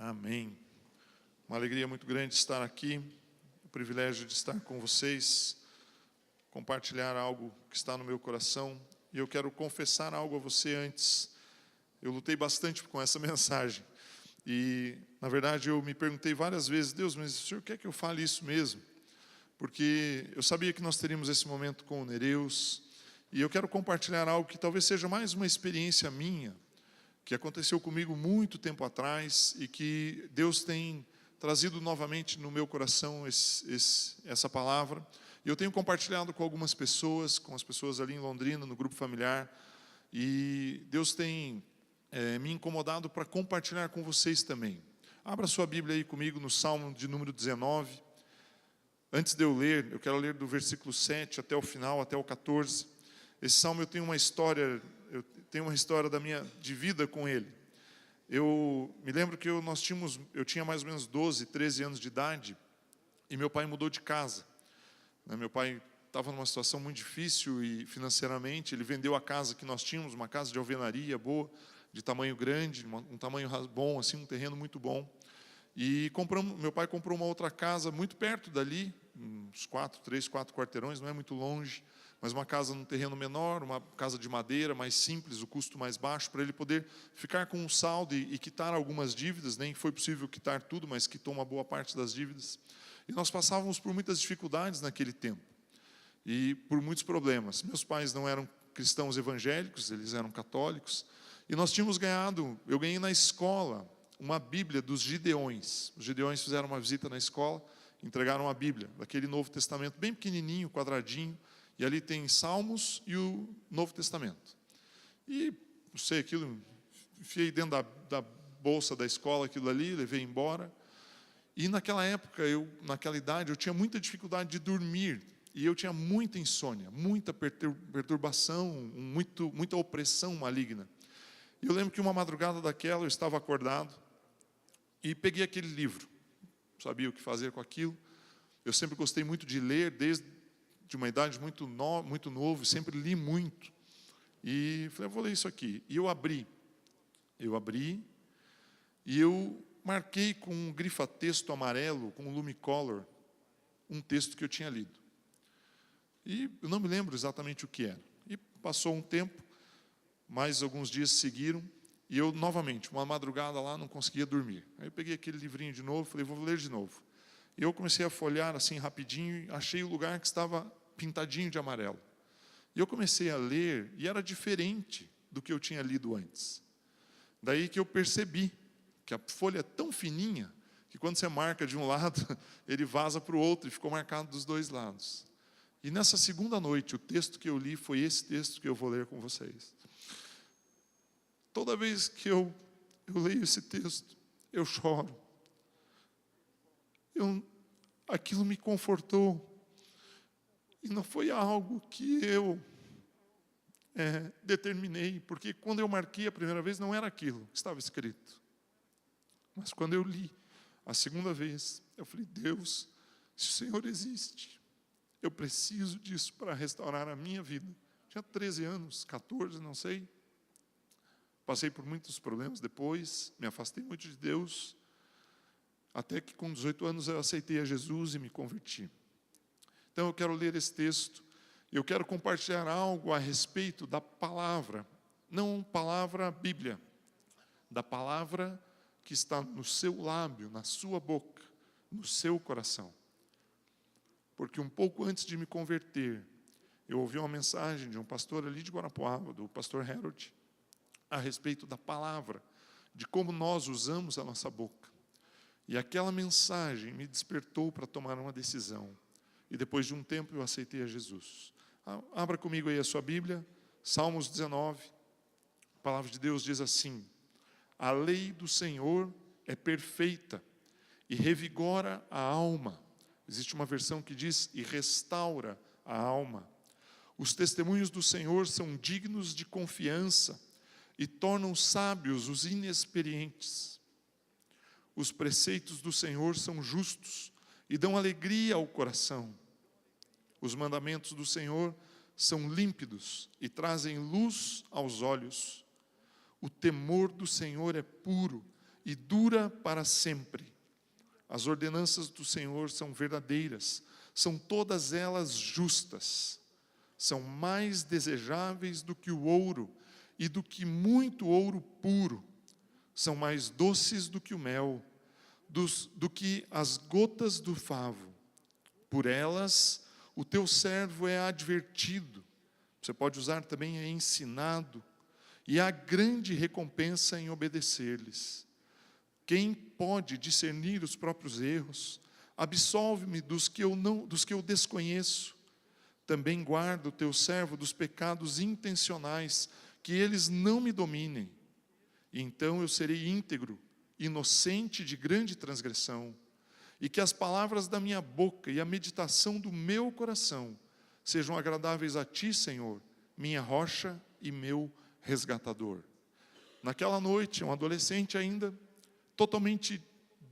Amém. Uma alegria muito grande estar aqui, o privilégio de estar com vocês, compartilhar algo que está no meu coração. E eu quero confessar algo a você antes. Eu lutei bastante com essa mensagem. E, na verdade, eu me perguntei várias vezes, Deus, mas o Senhor quer que eu fale isso mesmo? Porque eu sabia que nós teríamos esse momento com o Nereus. E eu quero compartilhar algo que talvez seja mais uma experiência minha, que aconteceu comigo muito tempo atrás e que Deus tem trazido novamente no meu coração essa palavra. E eu tenho compartilhado com algumas pessoas, com as pessoas ali em Londrina, no grupo familiar, e Deus tem me incomodado para compartilhar com vocês também. Abra sua Bíblia aí comigo no Salmo de número 19. Antes de eu ler, eu quero ler do versículo 7 até o final, até o 14. Esse salmo eu tenho uma história de vida com ele. Eu me lembro que eu tinha mais ou menos 12, 13 anos de idade, e meu pai mudou de casa. Meu pai estava numa situação muito difícil e financeiramente, ele vendeu a casa que nós tínhamos, uma casa de alvenaria boa, de tamanho grande, um tamanho bom, assim, um terreno muito bom. E meu pai comprou uma outra casa muito perto dali, uns 3, 4 quarteirões, não é muito longe, mas uma casa num terreno menor, uma casa de madeira, mais simples, o custo mais baixo, para ele poder ficar com um saldo e quitar algumas dívidas. Nem foi possível quitar tudo, mas quitou uma boa parte das dívidas. E nós passávamos por muitas dificuldades naquele tempo, e por muitos problemas. Meus pais não eram cristãos evangélicos, eles eram católicos, e nós tínhamos eu ganhei na escola uma Bíblia dos Gideões. Os Gideões fizeram uma visita na escola, entregaram a Bíblia, daquele Novo Testamento, bem pequenininho, quadradinho, e ali tem Salmos e o Novo Testamento. E, não sei, aquilo, enfiei dentro da bolsa da escola, aquilo ali, levei embora. E naquela época, naquela idade, eu tinha muita dificuldade de dormir, e eu tinha muita insônia, muita perturbação, muita opressão maligna. E eu lembro que uma madrugada daquela, eu estava acordado, e peguei aquele livro, não sabia o que fazer com aquilo. Eu sempre gostei muito de ler, desde de uma idade muito novo, sempre li muito. E falei, vou ler isso aqui. E eu abri, e eu marquei com um grifa-texto amarelo, com um lumicolor, um texto que eu tinha lido. E eu não me lembro exatamente o que era. E passou um tempo, mais alguns dias seguiram, e eu novamente, uma madrugada lá, não conseguia dormir. Aí eu peguei aquele livrinho de novo, falei, vou ler de novo. E eu comecei a folhear assim rapidinho, e achei o lugar que estava pintadinho de amarelo. E eu comecei a ler, e era diferente do que eu tinha lido antes. Daí que eu percebi que a folha é tão fininha, que quando você marca de um lado, ele vaza para o outro, e ficou marcado dos dois lados. E nessa segunda noite, o texto que eu li foi esse texto que eu vou ler com vocês. Toda vez que eu leio esse texto, eu choro. Aquilo me confortou. E não foi algo que eu determinei, porque quando eu marquei a primeira vez, não era aquilo que estava escrito. Mas quando eu li a segunda vez, eu falei, Deus, se o Senhor existe, eu preciso disso para restaurar a minha vida. Tinha 13 anos, 14, não sei. Passei por muitos problemas depois, me afastei muito de Deus, até que com 18 anos eu aceitei a Jesus e me converti. Então eu quero ler esse texto, eu quero compartilhar algo a respeito da palavra, não palavra Bíblia, da palavra que está no seu lábio, na sua boca, no seu coração. Porque um pouco antes de me converter, eu ouvi uma mensagem de um pastor ali de Guarapuava, do pastor Harold, a respeito da palavra, de como nós usamos a nossa boca. E aquela mensagem me despertou para tomar uma decisão. E depois de um tempo eu aceitei a Jesus. Abra comigo aí a sua Bíblia, Salmos 19. A palavra de Deus diz assim: a lei do Senhor é perfeita e revigora a alma. Existe uma versão que diz, e restaura a alma. Os testemunhos do Senhor são dignos de confiança e tornam sábios os inexperientes. Os preceitos do Senhor são justos e dão alegria ao coração. Os mandamentos do Senhor são límpidos e trazem luz aos olhos. O temor do Senhor é puro e dura para sempre. As ordenanças do Senhor são verdadeiras, são todas elas justas. São mais desejáveis do que o ouro e do que muito ouro puro. São mais doces do que o mel, do que as gotas do favo. Por elas o teu servo é advertido. Você pode usar também é ensinado. E há grande recompensa em obedecer-lhes. Quem pode discernir os próprios erros? Absolve-me dos que eu desconheço. Também guarda o teu servo dos pecados intencionais, que eles não me dominem. E então eu serei íntegro, inocente de grande transgressão. E que as palavras da minha boca e a meditação do meu coração sejam agradáveis a ti, Senhor, minha rocha e meu resgatador. Naquela noite, um adolescente ainda totalmente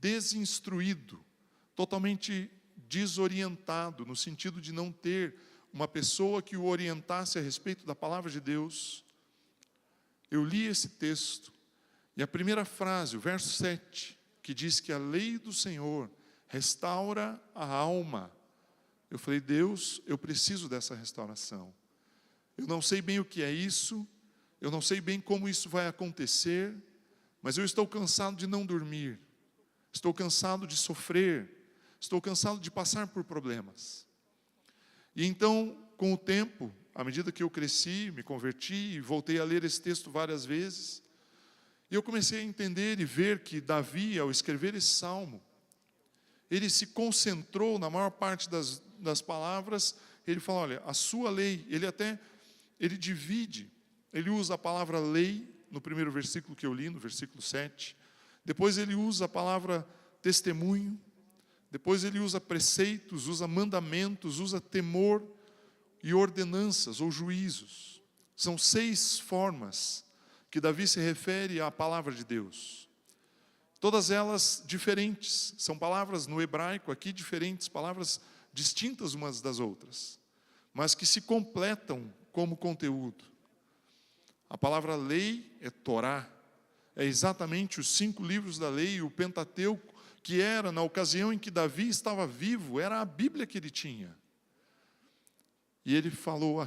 desinstruído, totalmente desorientado, no sentido de não ter uma pessoa que o orientasse a respeito da palavra de Deus. Eu li esse texto, e a primeira frase, o verso 7, que diz que a lei do Senhor restaura a alma. Eu falei, Deus, eu preciso dessa restauração. Eu não sei bem o que é isso, eu não sei bem como isso vai acontecer, mas eu estou cansado de não dormir, estou cansado de sofrer, estou cansado de passar por problemas. E então, com o tempo, à medida que eu cresci, me converti e voltei a ler esse texto várias vezes, e eu comecei a entender e ver que Davi, ao escrever esse salmo, ele se concentrou na maior parte das palavras. Ele fala, olha, a sua lei, ele divide, ele usa a palavra lei, no primeiro versículo que eu li, no versículo 7, depois ele usa a palavra testemunho, depois ele usa preceitos, usa mandamentos, usa temor e ordenanças ou juízos. São 6 formas que Davi se refere à palavra de Deus. Todas elas diferentes, são palavras no hebraico aqui diferentes, palavras distintas umas das outras, mas que se completam como conteúdo. A palavra lei é Torá, é exatamente os 5 livros da lei, o Pentateuco, que era, na ocasião em que Davi estava vivo, era a Bíblia que ele tinha. E ele falou,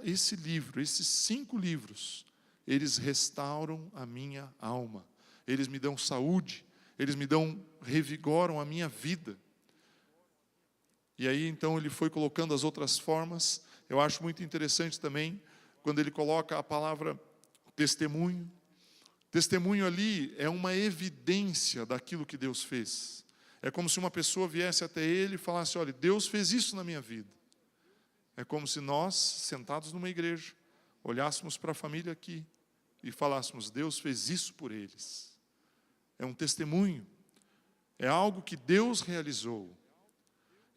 esse livro, esses 5 livros, eles restauram a minha alma, eles me dão saúde, eles revigoram a minha vida. E aí então ele foi colocando as outras formas. Eu acho muito interessante também, quando ele coloca a palavra testemunho. Testemunho ali é uma evidência daquilo que Deus fez. É como se uma pessoa viesse até ele e falasse, olha, Deus fez isso na minha vida. É como se nós, sentados numa igreja, olhássemos para a família aqui e falássemos, Deus fez isso por eles. É um testemunho, é algo que Deus realizou.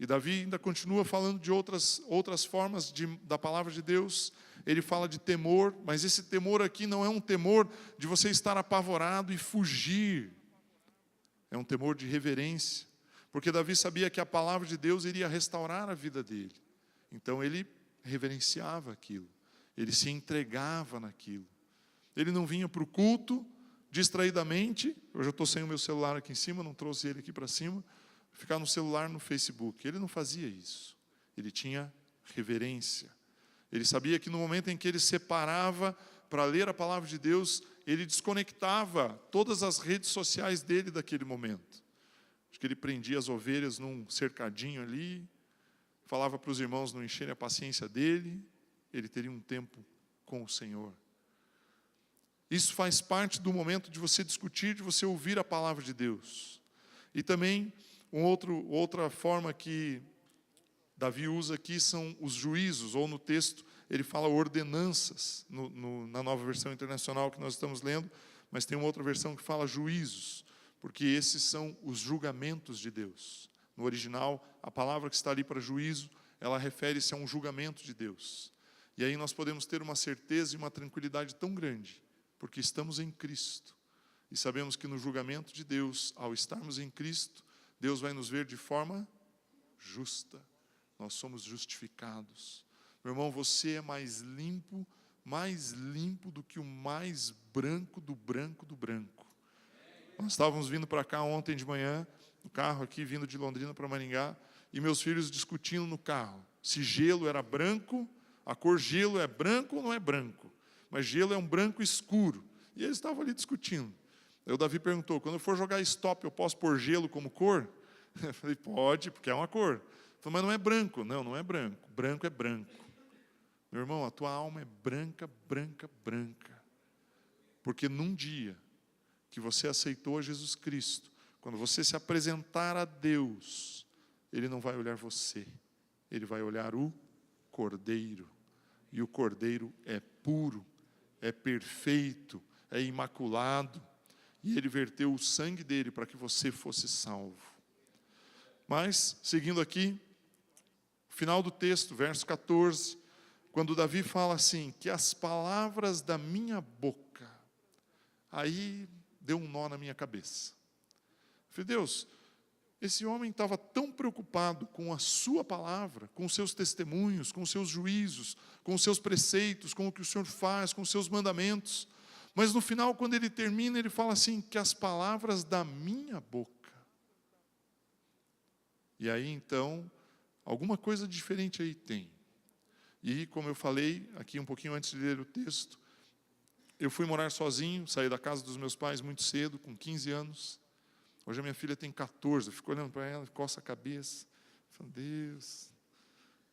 E Davi ainda continua falando de outras formas da palavra de Deus. Ele fala de temor, mas esse temor aqui não é um temor de você estar apavorado e fugir. É um temor de reverência, porque Davi sabia que a palavra de Deus iria restaurar a vida dele. Então ele reverenciava aquilo, ele se entregava naquilo. Ele não vinha para o culto distraidamente. Eu já estou sem o meu celular aqui em cima, não trouxe ele aqui para cima, ficar no celular no Facebook. Ele não fazia isso. Ele tinha reverência. Ele sabia que no momento em que ele separava para ler a palavra de Deus, ele desconectava todas as redes sociais dele daquele momento. Acho que ele prendia as ovelhas num cercadinho ali, falava para os irmãos não encherem a paciência dele, ele teria um tempo com o Senhor. Isso faz parte do momento de você discutir, de você ouvir a palavra de Deus. E também, outra forma que Davi usa aqui são os juízos, ou no texto ele fala ordenanças, na nova versão internacional que nós estamos lendo, mas tem uma outra versão que fala juízos, porque esses são os julgamentos de Deus. No original, a palavra que está ali para juízo, ela refere-se a um julgamento de Deus. E aí nós podemos ter uma certeza e uma tranquilidade tão grande, porque estamos em Cristo. E sabemos que no julgamento de Deus, ao estarmos em Cristo, Deus vai nos ver de forma justa. Nós somos justificados. Meu irmão, você é mais limpo do que o mais branco do branco do branco. Nós estávamos vindo para cá ontem de manhã, no carro aqui, vindo de Londrina para Maringá, e meus filhos discutindo no carro, se gelo era branco, a cor gelo é branco ou não é branco, mas gelo é um branco escuro, e eles estavam ali discutindo. Aí o Davi perguntou, quando eu for jogar stop, eu posso pôr gelo como cor? Eu falei, pode, porque é uma cor. Ele falou, mas não é branco. Não, não é branco, branco é branco. Meu irmão, a tua alma é branca, branca, branca, porque num dia que você aceitou a Jesus Cristo, quando você se apresentar a Deus, Ele não vai olhar você, Ele vai olhar o Cordeiro. E o Cordeiro é puro, é perfeito, é imaculado. E Ele verteu o sangue dele para que você fosse salvo. Mas, seguindo aqui, final do texto, verso 14, quando Davi fala assim, que as palavras da minha boca, aí deu um nó na minha cabeça. Eu falei, Deus, esse homem estava tão preocupado com a sua palavra, com os seus testemunhos, com os seus juízos, com os seus preceitos, com o que o Senhor faz, com os seus mandamentos. Mas no final, quando ele termina, ele fala assim, que as palavras da minha boca. E aí, então, alguma coisa diferente aí tem. E, como eu falei, aqui um pouquinho antes de ler o texto, eu fui morar sozinho, saí da casa dos meus pais muito cedo, com 15 anos. Hoje a minha filha tem 14, eu fico olhando para ela, coça a cabeça. Falo, Deus,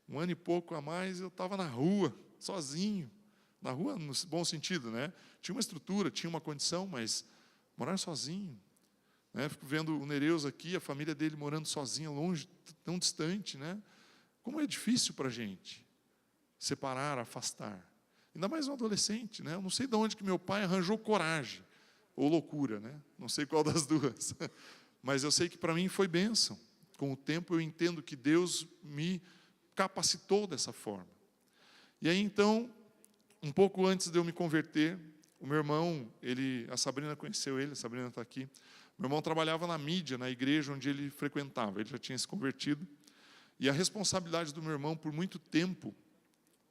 um ano e pouco a mais eu estava na rua, sozinho. Na rua, no bom sentido, né? Tinha uma estrutura, tinha uma condição, mas morar sozinho. Né? Fico vendo o Nereus aqui, a família dele morando sozinha, longe, tão distante. Né? Como é difícil para a gente separar, afastar. Ainda mais um adolescente. Né? Eu não sei de onde que meu pai arranjou coragem. Ou loucura, né? Não sei qual das duas. Mas eu sei que para mim foi bênção. Com o tempo eu entendo que Deus me capacitou dessa forma. E aí então, um pouco antes de eu me converter, o meu irmão, a Sabrina conheceu ele, a Sabrina está aqui. Meu irmão trabalhava na mídia, na igreja onde ele frequentava, ele já tinha se convertido. E a responsabilidade do meu irmão por muito tempo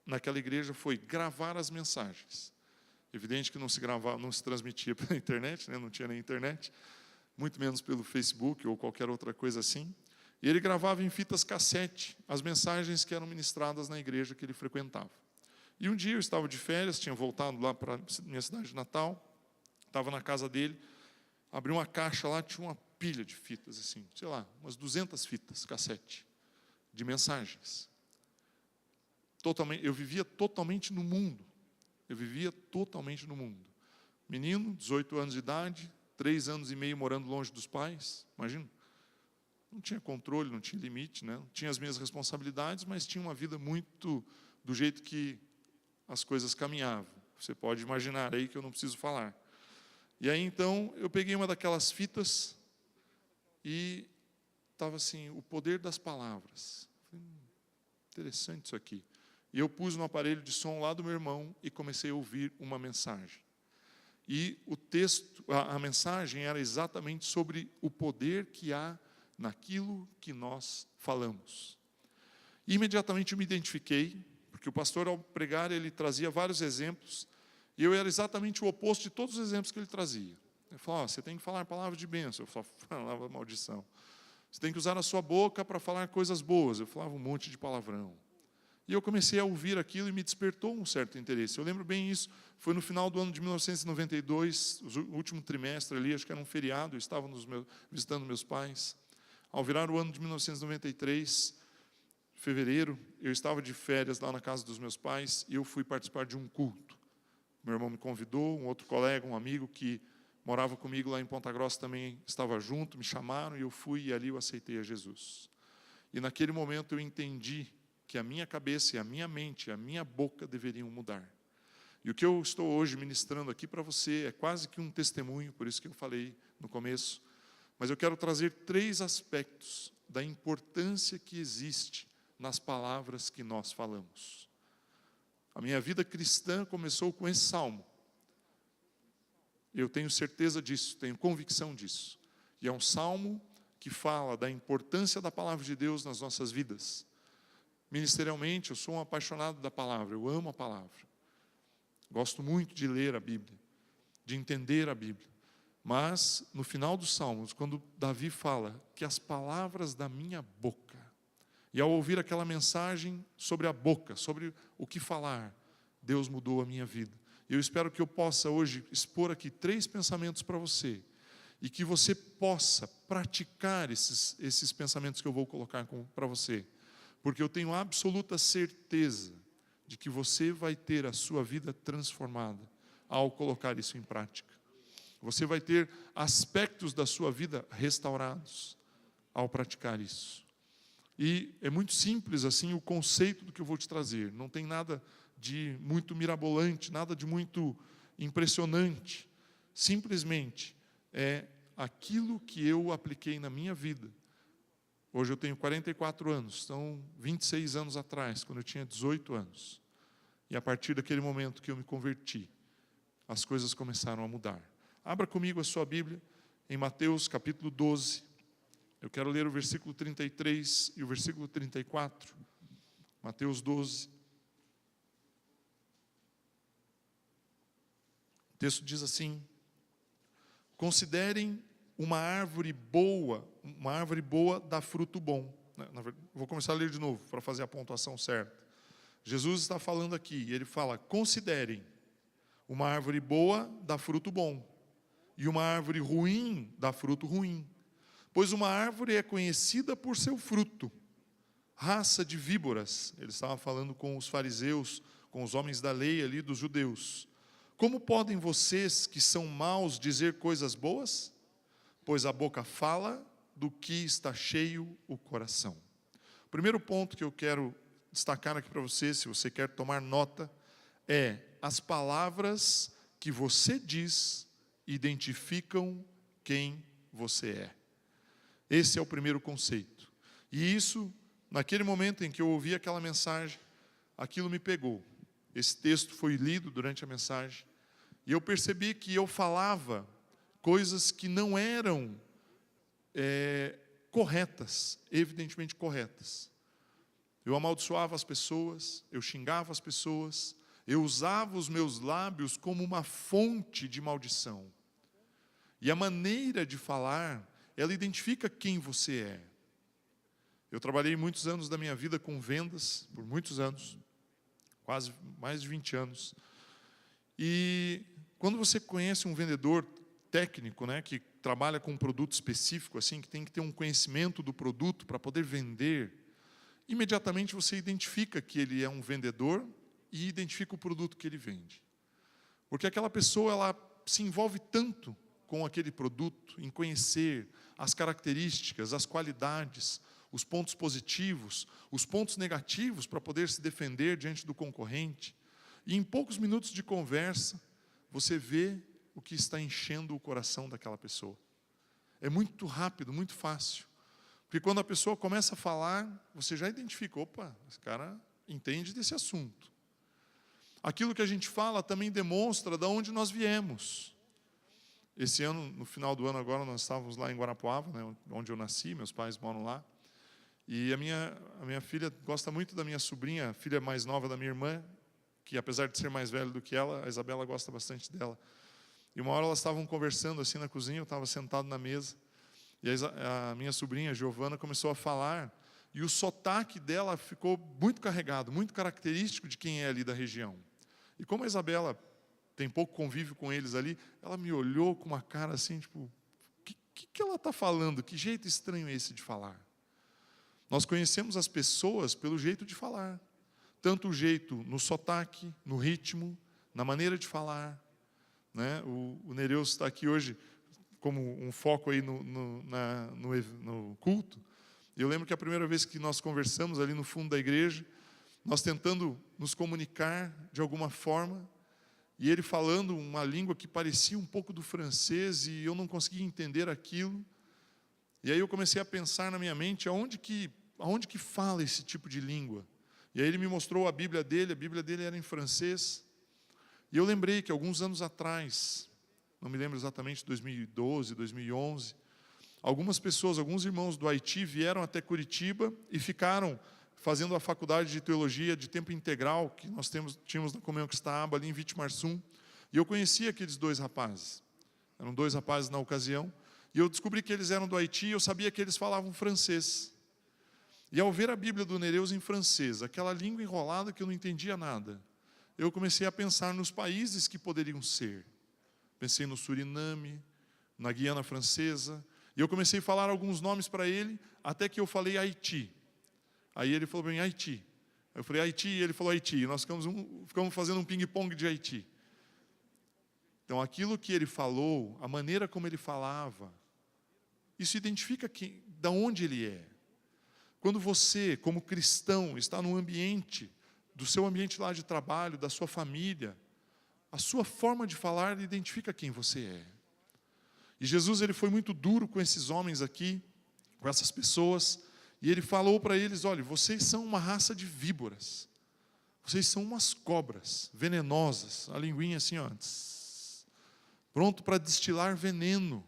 naquela igreja foi gravar as mensagens. Evidente que não se gravava, não se transmitia pela internet, né? Não tinha nem internet, muito menos pelo Facebook ou qualquer outra coisa assim. E ele gravava em fitas cassete as mensagens que eram ministradas na igreja que ele frequentava. E um dia eu estava de férias, tinha voltado lá para a minha cidade natal, estava na casa dele, abri uma caixa lá, tinha uma pilha de fitas, assim, sei lá, umas 200 fitas cassete de mensagens. Eu vivia totalmente no mundo. Eu vivia totalmente no mundo. Menino, 18 anos de idade, 3 anos e meio morando longe dos pais, imagina. Não tinha controle, não tinha limite, né? Não tinha as minhas responsabilidades, mas tinha uma vida muito do jeito que as coisas caminhavam. Você pode imaginar aí que eu não preciso falar. E aí, então, eu peguei uma daquelas fitas e estava assim, o poder das palavras. Falei, interessante isso aqui. E eu pus no aparelho de som lá do meu irmão e comecei a ouvir uma mensagem. E o texto, a mensagem era exatamente sobre o poder que há naquilo que nós falamos. E imediatamente eu me identifiquei, porque o pastor, ao pregar, ele trazia vários exemplos, e eu era exatamente o oposto de todos os exemplos que ele trazia. Ele falou, você tem que falar palavras de bênção. Eu só falava maldição. Você tem que usar a sua boca para falar coisas boas. Eu falava um monte de palavrão. E eu comecei a ouvir aquilo e me despertou um certo interesse. Eu lembro bem isso, foi no final do ano de 1992, o último trimestre ali, acho que era um feriado, eu estava visitando meus pais. Ao virar o ano de 1993, fevereiro, eu estava de férias lá na casa dos meus pais e eu fui participar de um culto. Meu irmão me convidou, um outro colega, um amigo que morava comigo lá em Ponta Grossa também estava junto, me chamaram e eu fui e ali eu aceitei a Jesus. E naquele momento eu entendi que a minha cabeça e a minha mente, a minha boca deveriam mudar. E o que eu estou hoje ministrando aqui para você é quase que um testemunho, por isso que eu falei no começo, mas eu quero trazer 3 aspectos da importância que existe nas palavras que nós falamos. A minha vida cristã começou com esse salmo. Eu tenho certeza disso, tenho convicção disso. E é um salmo que fala da importância da palavra de Deus nas nossas vidas. Ministerialmente, eu sou um apaixonado da palavra, eu amo a palavra. Gosto muito de ler a Bíblia, de entender a Bíblia. Mas, no final dos Salmos, quando Davi fala que as palavras da minha boca, e ao ouvir aquela mensagem sobre a boca, sobre o que falar, Deus mudou a minha vida. Eu espero que eu possa hoje expor aqui 3 pensamentos para você, e que você possa praticar esses pensamentos que eu vou colocar para você, porque eu tenho absoluta certeza de que você vai ter a sua vida transformada ao colocar isso em prática. Você vai ter aspectos da sua vida restaurados ao praticar isso. E é muito simples assim o conceito do que eu vou te trazer. Não tem nada de muito mirabolante, nada de muito impressionante. Simplesmente é aquilo que eu apliquei na minha vida. Hoje eu tenho 44 anos, são 26 anos atrás, quando eu tinha 18 anos. E a partir daquele momento que eu me converti, as coisas começaram a mudar. Abra comigo a sua Bíblia em Mateus capítulo 12. Eu quero ler o versículo 33 e o versículo 34. Mateus 12. O texto diz assim: considerem uma árvore boa dá fruto bom. Vou começar a ler de novo, para fazer a pontuação certa. Jesus está falando aqui, e ele fala: considerem, uma árvore boa dá fruto bom, e uma árvore ruim dá fruto ruim. Pois uma árvore é conhecida por seu fruto. Raça de víboras, ele estava falando com os fariseus, com os homens da lei ali dos judeus. Como podem vocês, que são maus, dizer coisas boas? Pois a boca fala do que está cheio o coração. O primeiro ponto que eu quero destacar aqui para você, se você quer tomar nota, é: as palavras que você diz identificam quem você é. Esse é o primeiro conceito. E isso, naquele momento em que eu ouvi aquela mensagem, aquilo me pegou. Esse texto foi lido durante a mensagem, e eu percebi que eu falava coisas que não eram corretas, evidentemente corretas. Eu amaldiçoava as pessoas, eu xingava as pessoas, eu usava os meus lábios como uma fonte de maldição. E a maneira de falar, ela identifica quem você é. Eu trabalhei muitos anos da minha vida com vendas, por muitos anos, quase mais de 20 anos. E quando você conhece um vendedor técnico, né, que trabalha com um produto específico, assim, que tem que ter um conhecimento do produto para poder vender, imediatamente você identifica que ele é um vendedor e identifica o produto que ele vende. Porque aquela pessoa, ela se envolve tanto com aquele produto, em conhecer as características, as qualidades, os pontos positivos, os pontos negativos para poder se defender diante do concorrente. E em poucos minutos de conversa, você vê o que está enchendo o coração daquela pessoa. É muito rápido, muito fácil. Porque quando a pessoa começa a falar, você já identifica: opa, esse cara entende desse assunto. Aquilo que a gente fala também demonstra de onde nós viemos. Esse ano, no final do ano agora, nós estávamos lá em Guarapuava, né, onde eu nasci, meus pais moram lá. E a minha filha gosta muito da minha sobrinha, a filha mais nova da minha irmã, que apesar de ser mais velha do que ela, a Isabela gosta bastante dela. E uma hora elas estavam conversando assim na cozinha, eu estava sentado na mesa, e a minha sobrinha, Giovana, começou a falar, e o sotaque dela ficou muito carregado, muito característico de quem é ali da região. E como a Isabela tem pouco convívio com eles ali, ela me olhou com uma cara assim, tipo: o que ela está falando? Que jeito estranho é esse de falar? Nós conhecemos as pessoas pelo jeito de falar. Tanto o jeito no sotaque, no ritmo, na maneira de falar. Né? O Nereus está aqui hoje como um foco aí no culto. Eu lembro que a primeira vez que nós conversamos ali no fundo da igreja, nós tentando nos comunicar de alguma forma, e ele falando uma língua que parecia um pouco do francês, e eu não conseguia entender aquilo. E aí eu comecei a pensar na minha mente, aonde que fala esse tipo de língua? E aí ele me mostrou a Bíblia dele era em francês. E eu lembrei que alguns anos atrás, não me lembro exatamente, 2012, 2011, algumas pessoas, alguns irmãos do Haiti vieram até Curitiba e ficaram fazendo a faculdade de teologia de tempo integral, que nós tínhamos na Comunhão Cristã Aba, ali em Vitimarsum. E eu conheci aqueles 2 rapazes. eram 2 rapazes na ocasião, e eu descobri que eles eram do Haiti, e eu sabia que eles falavam francês. E ao ver a Bíblia do Nereus em francês, aquela língua enrolada que eu não entendia nada, eu comecei a pensar nos países que poderiam ser. Pensei no Suriname, na Guiana Francesa, e eu comecei a falar alguns nomes para ele, até que eu falei Haiti. Aí ele falou bem, Haiti. Eu falei Haiti, e ele falou Haiti. E nós ficamos fazendo um ping-pong de Haiti. Então, aquilo que ele falou, a maneira como ele falava, isso identifica de onde ele é. Quando você, como cristão, está no ambiente, do seu ambiente lá de trabalho, da sua família, a sua forma de falar identifica quem você é. E Jesus, ele foi muito duro com esses homens aqui, com essas pessoas, e ele falou para eles, olha, vocês são uma raça de víboras, vocês são umas cobras venenosas, a linguinha assim, ó, pronto para destilar veneno,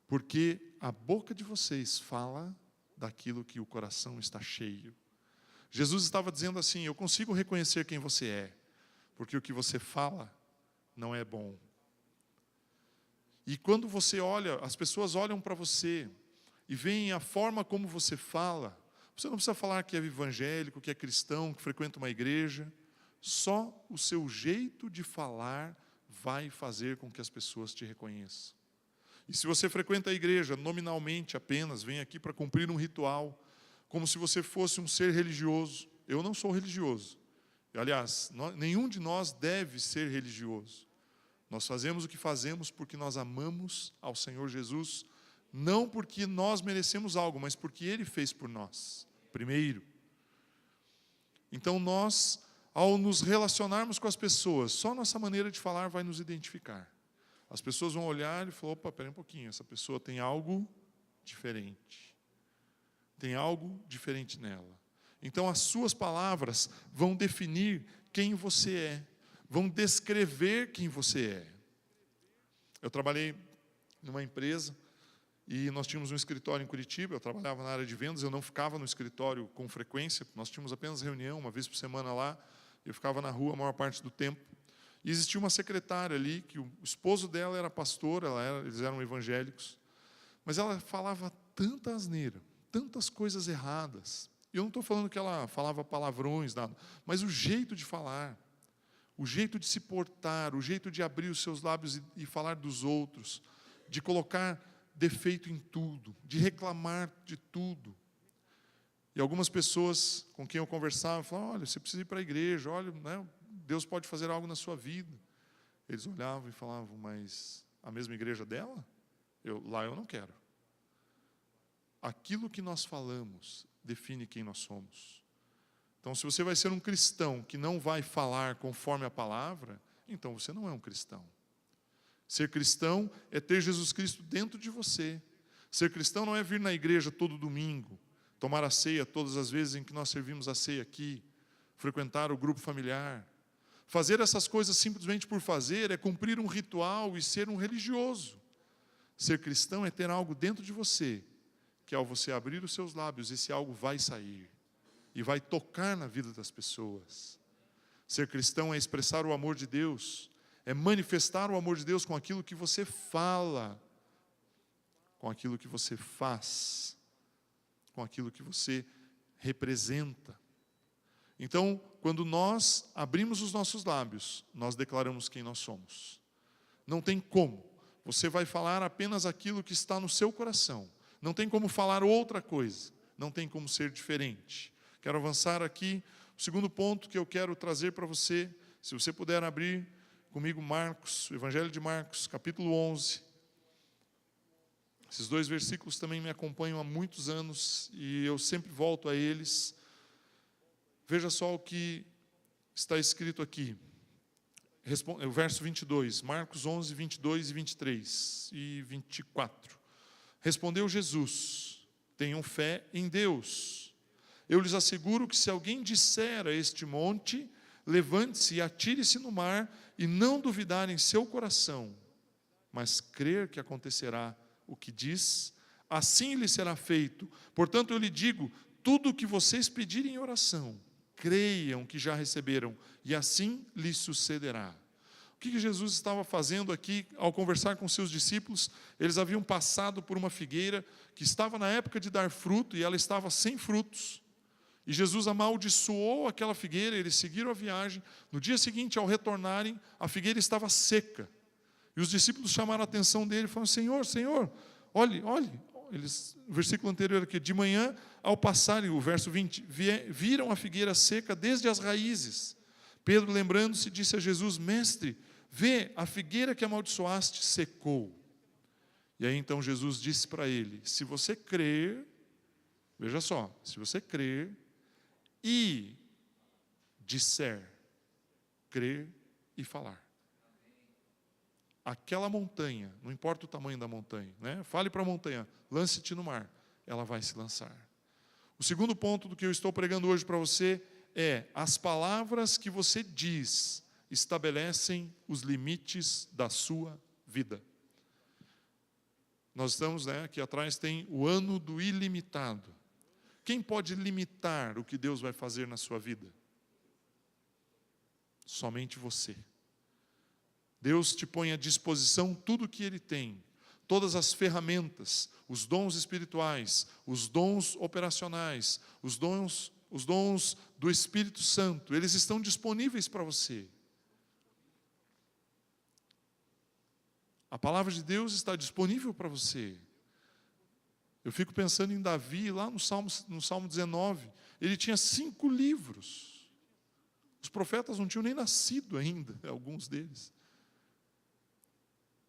porque a boca de vocês fala daquilo que o coração está cheio. Jesus estava dizendo assim, eu consigo reconhecer quem você é, porque o que você fala não é bom. E quando você olha, as pessoas olham para você e veem a forma como você fala, você não precisa falar que é evangélico, que é cristão, que frequenta uma igreja, só o seu jeito de falar vai fazer com que as pessoas te reconheçam. E se você frequenta a igreja nominalmente apenas, vem aqui para cumprir um ritual, como se você fosse um ser religioso. Eu não sou religioso. Aliás, nenhum de nós deve ser religioso. Nós fazemos o que fazemos porque nós amamos ao Senhor Jesus, não porque nós merecemos algo, mas porque Ele fez por nós, primeiro. Então nós, ao nos relacionarmos com as pessoas, só nossa maneira de falar vai nos identificar. As pessoas vão olhar e falar, opa, peraí um pouquinho, essa pessoa tem algo diferente. Tem algo diferente nela. Então as suas palavras vão definir quem você é, vão descrever quem você é. Eu trabalhei numa empresa e nós tínhamos um escritório em Curitiba, eu trabalhava na área de vendas, eu não ficava no escritório com frequência, nós tínhamos apenas reunião, uma vez por semana lá, eu ficava na rua a maior parte do tempo. E existia uma secretária ali, que o esposo dela era pastor, eles eram evangélicos, mas ela falava tanta asneira, tantas coisas erradas. Eu não estou falando que ela falava palavrões, nada, mas o jeito de falar, o jeito de se portar, o jeito de abrir os seus lábios e falar dos outros, de colocar defeito em tudo, de reclamar de tudo. E algumas pessoas com quem eu conversava falavam, olha, você precisa ir para a igreja, olha, né, Deus pode fazer algo na sua vida. Eles olhavam e falavam, mas a mesma igreja dela? Lá eu não quero. Aquilo que nós falamos define quem nós somos. Então, se você vai ser um cristão que não vai falar conforme a palavra, então você não é um cristão. Ser cristão é ter Jesus Cristo dentro de você. Ser cristão não é vir na igreja todo domingo, tomar a ceia todas as vezes em que nós servimos a ceia aqui, frequentar o grupo familiar. Fazer essas coisas simplesmente por fazer é cumprir um ritual e ser um religioso. Ser cristão é ter algo dentro de você, que ao você abrir os seus lábios, esse algo vai sair e vai tocar na vida das pessoas. Ser cristão é expressar o amor de Deus, é manifestar o amor de Deus com aquilo que você fala, com aquilo que você faz, com aquilo que você representa. Então, quando nós abrimos os nossos lábios, nós declaramos quem nós somos. Não tem como. Você vai falar apenas aquilo que está no seu coração. Não tem como falar outra coisa. Não tem como ser diferente. Quero avançar aqui. O segundo ponto que eu quero trazer para você, se você puder abrir comigo Marcos, o Evangelho de Marcos, capítulo 11. Esses 2 versículos também me acompanham há muitos anos e eu sempre volto a eles. Veja só o que está escrito aqui. O verso 22, Marcos 11, 22 e 23 e 24. Respondeu Jesus, tenham fé em Deus. Eu lhes asseguro que se alguém disser a este monte, levante-se e atire-se no mar, e não duvidar em seu coração, mas crer que acontecerá o que diz, assim lhe será feito. Portanto, eu lhe digo, tudo o que vocês pedirem em oração, creiam que já receberam, e assim lhes sucederá. O que Jesus estava fazendo aqui ao conversar com seus discípulos? Eles haviam passado por uma figueira que estava na época de dar fruto e ela estava sem frutos. E Jesus amaldiçoou aquela figueira, eles seguiram a viagem. No dia seguinte, ao retornarem, a figueira estava seca. E os discípulos chamaram a atenção dele e falaram: Senhor, Senhor, olhe. O versículo anterior aqui: de manhã, ao passarem, o verso 20, viram a figueira seca desde as raízes. Pedro, lembrando-se, disse a Jesus: Mestre, vê, a figueira que amaldiçoaste secou. E aí então Jesus disse para ele: se você crer, veja só, se você crer e disser, crer e falar. Aquela montanha, não importa o tamanho da montanha, né? Fale para a montanha: lance-te no mar, ela vai se lançar. O segundo ponto do que eu estou pregando hoje para você é: as palavras que você diz estabelecem os limites da sua vida. Nós estamos, aqui atrás tem o ano do ilimitado. Quem pode limitar o que Deus vai fazer na sua vida? Somente você. Deus te põe à disposição tudo o que Ele tem, todas as ferramentas, os dons espirituais, os dons operacionais, os dons do Espírito Santo, eles estão disponíveis para você. A palavra de Deus está disponível para você. Eu fico pensando em Davi, lá no Salmo 19, ele tinha 5 livros. Os profetas não tinham nem nascido ainda, alguns deles.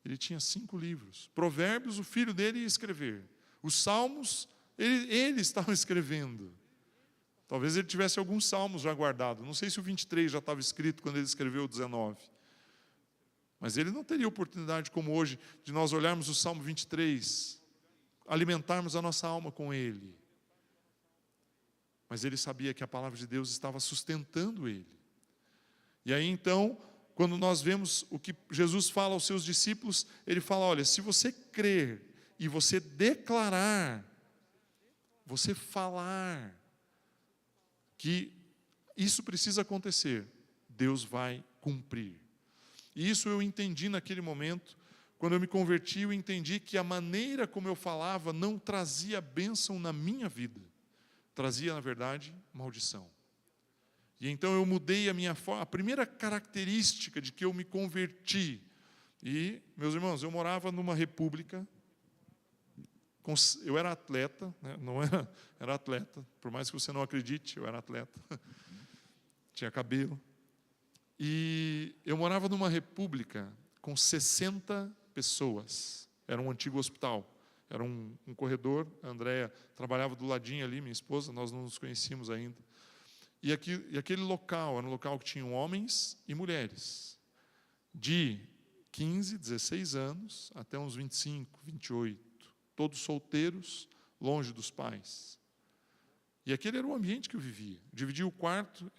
Ele tinha 5 livros. Provérbios, o filho dele ia escrever. Os Salmos, ele estava escrevendo. Talvez ele tivesse alguns salmos já guardados. Não sei se o 23 já estava escrito quando ele escreveu o 19. Mas ele não teria oportunidade como hoje de nós olharmos o Salmo 23, alimentarmos a nossa alma com ele. Mas ele sabia que a palavra de Deus estava sustentando ele. E aí então, quando nós vemos o que Jesus fala aos seus discípulos, ele fala: olha, se você crer e você declarar, você falar que isso precisa acontecer, Deus vai cumprir. E isso eu entendi naquele momento, quando eu me converti, eu entendi que a maneira como eu falava não trazia bênção na minha vida, trazia, na verdade, maldição. E então eu mudei a minha forma, a primeira característica de que eu me converti. E, meus irmãos, eu morava numa república, eu era atleta, era atleta, por mais que você não acredite, eu era atleta, tinha cabelo. E eu morava numa república com 60 pessoas, era um antigo hospital, era um corredor. A Andréia trabalhava do ladinho ali, minha esposa, nós não nos conhecíamos ainda. E aquele local era um local que tinha homens e mulheres, de 15, 16 anos, até uns 25, 28, todos solteiros, longe dos pais. E aquele era o ambiente que eu vivia. Dividia o quarto,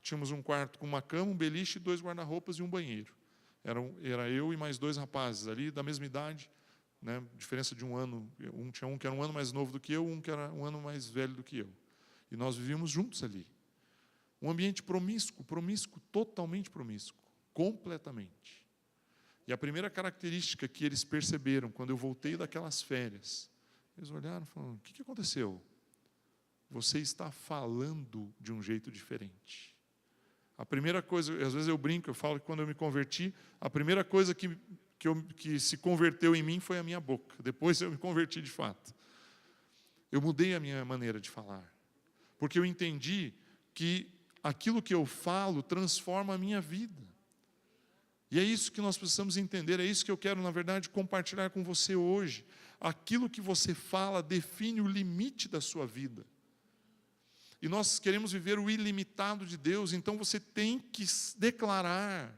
tínhamos um quarto com uma cama, um beliche, 2 guarda-roupas e um banheiro. Era eu e mais 2 rapazes ali, da mesma idade, diferença de um ano. Tinha um que era um ano mais novo do que eu, um que era um ano mais velho do que eu. E nós vivíamos juntos ali. Um ambiente promíscuo, totalmente promíscuo, completamente. E a primeira característica que eles perceberam, quando eu voltei daquelas férias, eles olharam e falaram: o que aconteceu? Você está falando de um jeito diferente. A primeira coisa, às vezes eu brinco, eu falo que quando eu me converti, a primeira coisa que se converteu em mim foi a minha boca. Depois eu me converti de fato. Eu mudei a minha maneira de falar. Porque eu entendi que aquilo que eu falo transforma a minha vida. E é isso que nós precisamos entender, é isso que eu quero, na verdade, compartilhar com você hoje. Aquilo que você fala define o limite da sua vida. E nós queremos viver o ilimitado de Deus, então você tem que declarar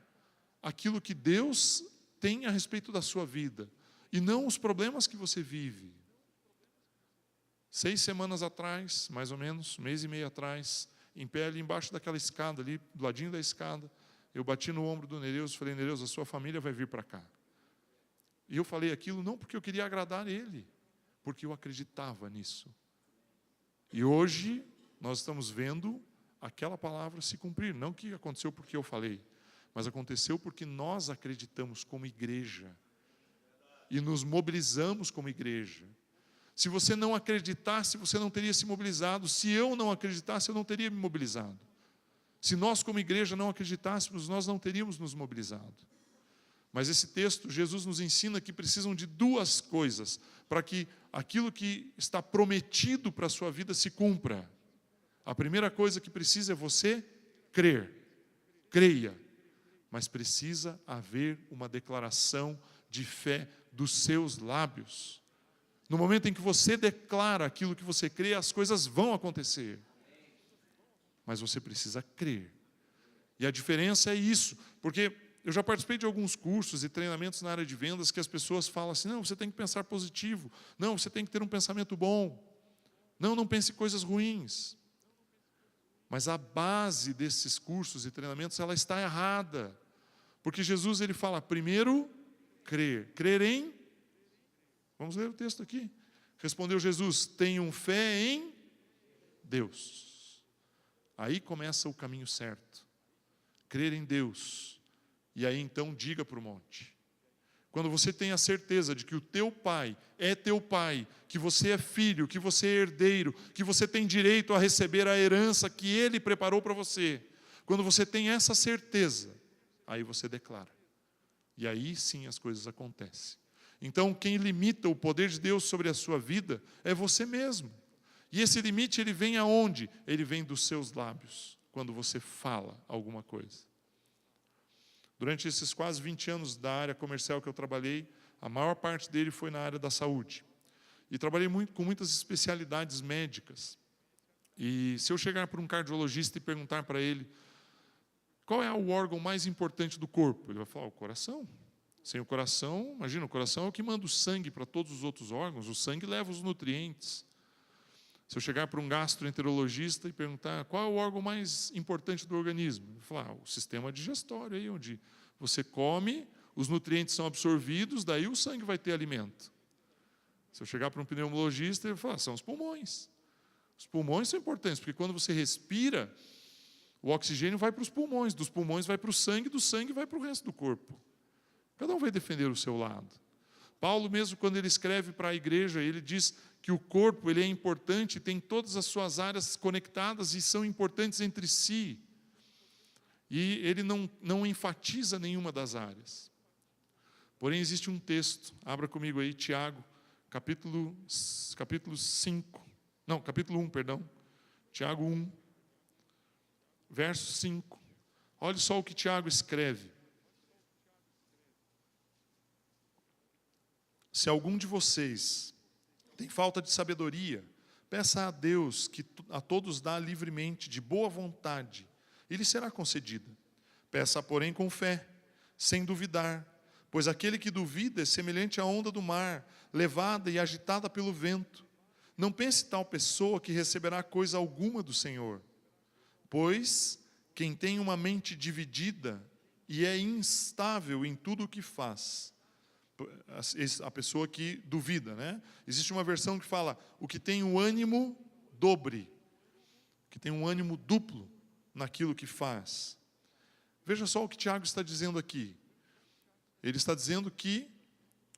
aquilo que Deus tem a respeito da sua vida, e não os problemas que você vive. 6 semanas atrás, mais ou menos, 1 mês e meio atrás, em pé ali embaixo daquela escada ali, do ladinho da escada, eu bati no ombro do Nereus e falei: Nereus, a sua família vai vir para cá. E eu falei aquilo não porque eu queria agradar ele, porque eu acreditava nisso. E hoje nós estamos vendo aquela palavra se cumprir, não que aconteceu porque eu falei, mas aconteceu porque nós acreditamos como igreja e nos mobilizamos como igreja. Se você não acreditasse, você não teria se mobilizado. Se eu não acreditasse, eu não teria me mobilizado. Se nós como igreja não acreditássemos, nós não teríamos nos mobilizado. Mas esse texto, Jesus nos ensina que precisam de duas coisas para que aquilo que está prometido para a sua vida se cumpra. A primeira coisa que precisa é você crer. Creia. Mas precisa haver uma declaração de fé dos seus lábios. No momento em que você declara aquilo que você crê, as coisas vão acontecer. Mas você precisa crer. E a diferença é isso, porque eu já participei de alguns cursos e treinamentos na área de vendas que as pessoas falam assim, não, você tem que pensar positivo, não, você tem que ter um pensamento bom, não pense coisas ruins. Mas a base desses cursos e treinamentos, ela está errada. Porque Jesus, ele fala, primeiro, crer em... Vamos ler o texto aqui. Respondeu Jesus, tenham fé em Deus. Aí começa o caminho certo. Crer em Deus. E aí então diga para o monte. Quando você tem a certeza de que o teu pai é teu pai, que você é filho, que você é herdeiro, que você tem direito a receber a herança que ele preparou para você. Quando você tem essa certeza, aí você declara. E aí sim as coisas acontecem. Então, quem limita o poder de Deus sobre a sua vida é você mesmo. E esse limite, ele vem aonde? Ele vem dos seus lábios, quando você fala alguma coisa. Durante esses quase 20 anos da área comercial que eu trabalhei, a maior parte dele foi na área da saúde. E trabalhei com muitas especialidades médicas. E se eu chegar para um cardiologista e perguntar para ele, qual é o órgão mais importante do corpo? Ele vai falar, o coração. Sem o coração, imagina, o coração é o que manda o sangue para todos os outros órgãos, o sangue leva os nutrientes. Se eu chegar para um gastroenterologista e perguntar qual é o órgão mais importante do organismo, ele vai falar, o sistema digestório, aí, onde você come, os nutrientes são absorvidos, daí o sangue vai ter alimento. Se eu chegar para um pneumologista, ele vai falar, são os pulmões. Os pulmões são importantes, porque quando você respira, o oxigênio vai para os pulmões, dos pulmões vai para o sangue, do sangue vai para o resto do corpo. Cada um vai defender o seu lado. Paulo mesmo, quando ele escreve para a igreja, ele diz que o corpo ele é importante, tem todas as suas áreas conectadas e são importantes entre si. E ele não enfatiza nenhuma das áreas. Porém, existe um texto, abra comigo aí, Tiago, capítulo 1, Tiago 1, verso 5. Olha só o que Tiago escreve. Se algum de vocês tem falta de sabedoria, peça a Deus, que a todos dá livremente, de boa vontade, e lhe será concedida. Peça, porém, com fé, sem duvidar, pois aquele que duvida é semelhante à onda do mar, levada e agitada pelo vento. Não pense tal pessoa que receberá coisa alguma do Senhor, pois quem tem uma mente dividida e é instável em tudo o que faz, a pessoa que duvida, né? Existe uma versão que fala, o que tem o ânimo dobre, que tem um ânimo duplo naquilo que faz. Veja só o que Tiago está dizendo aqui. Ele está dizendo que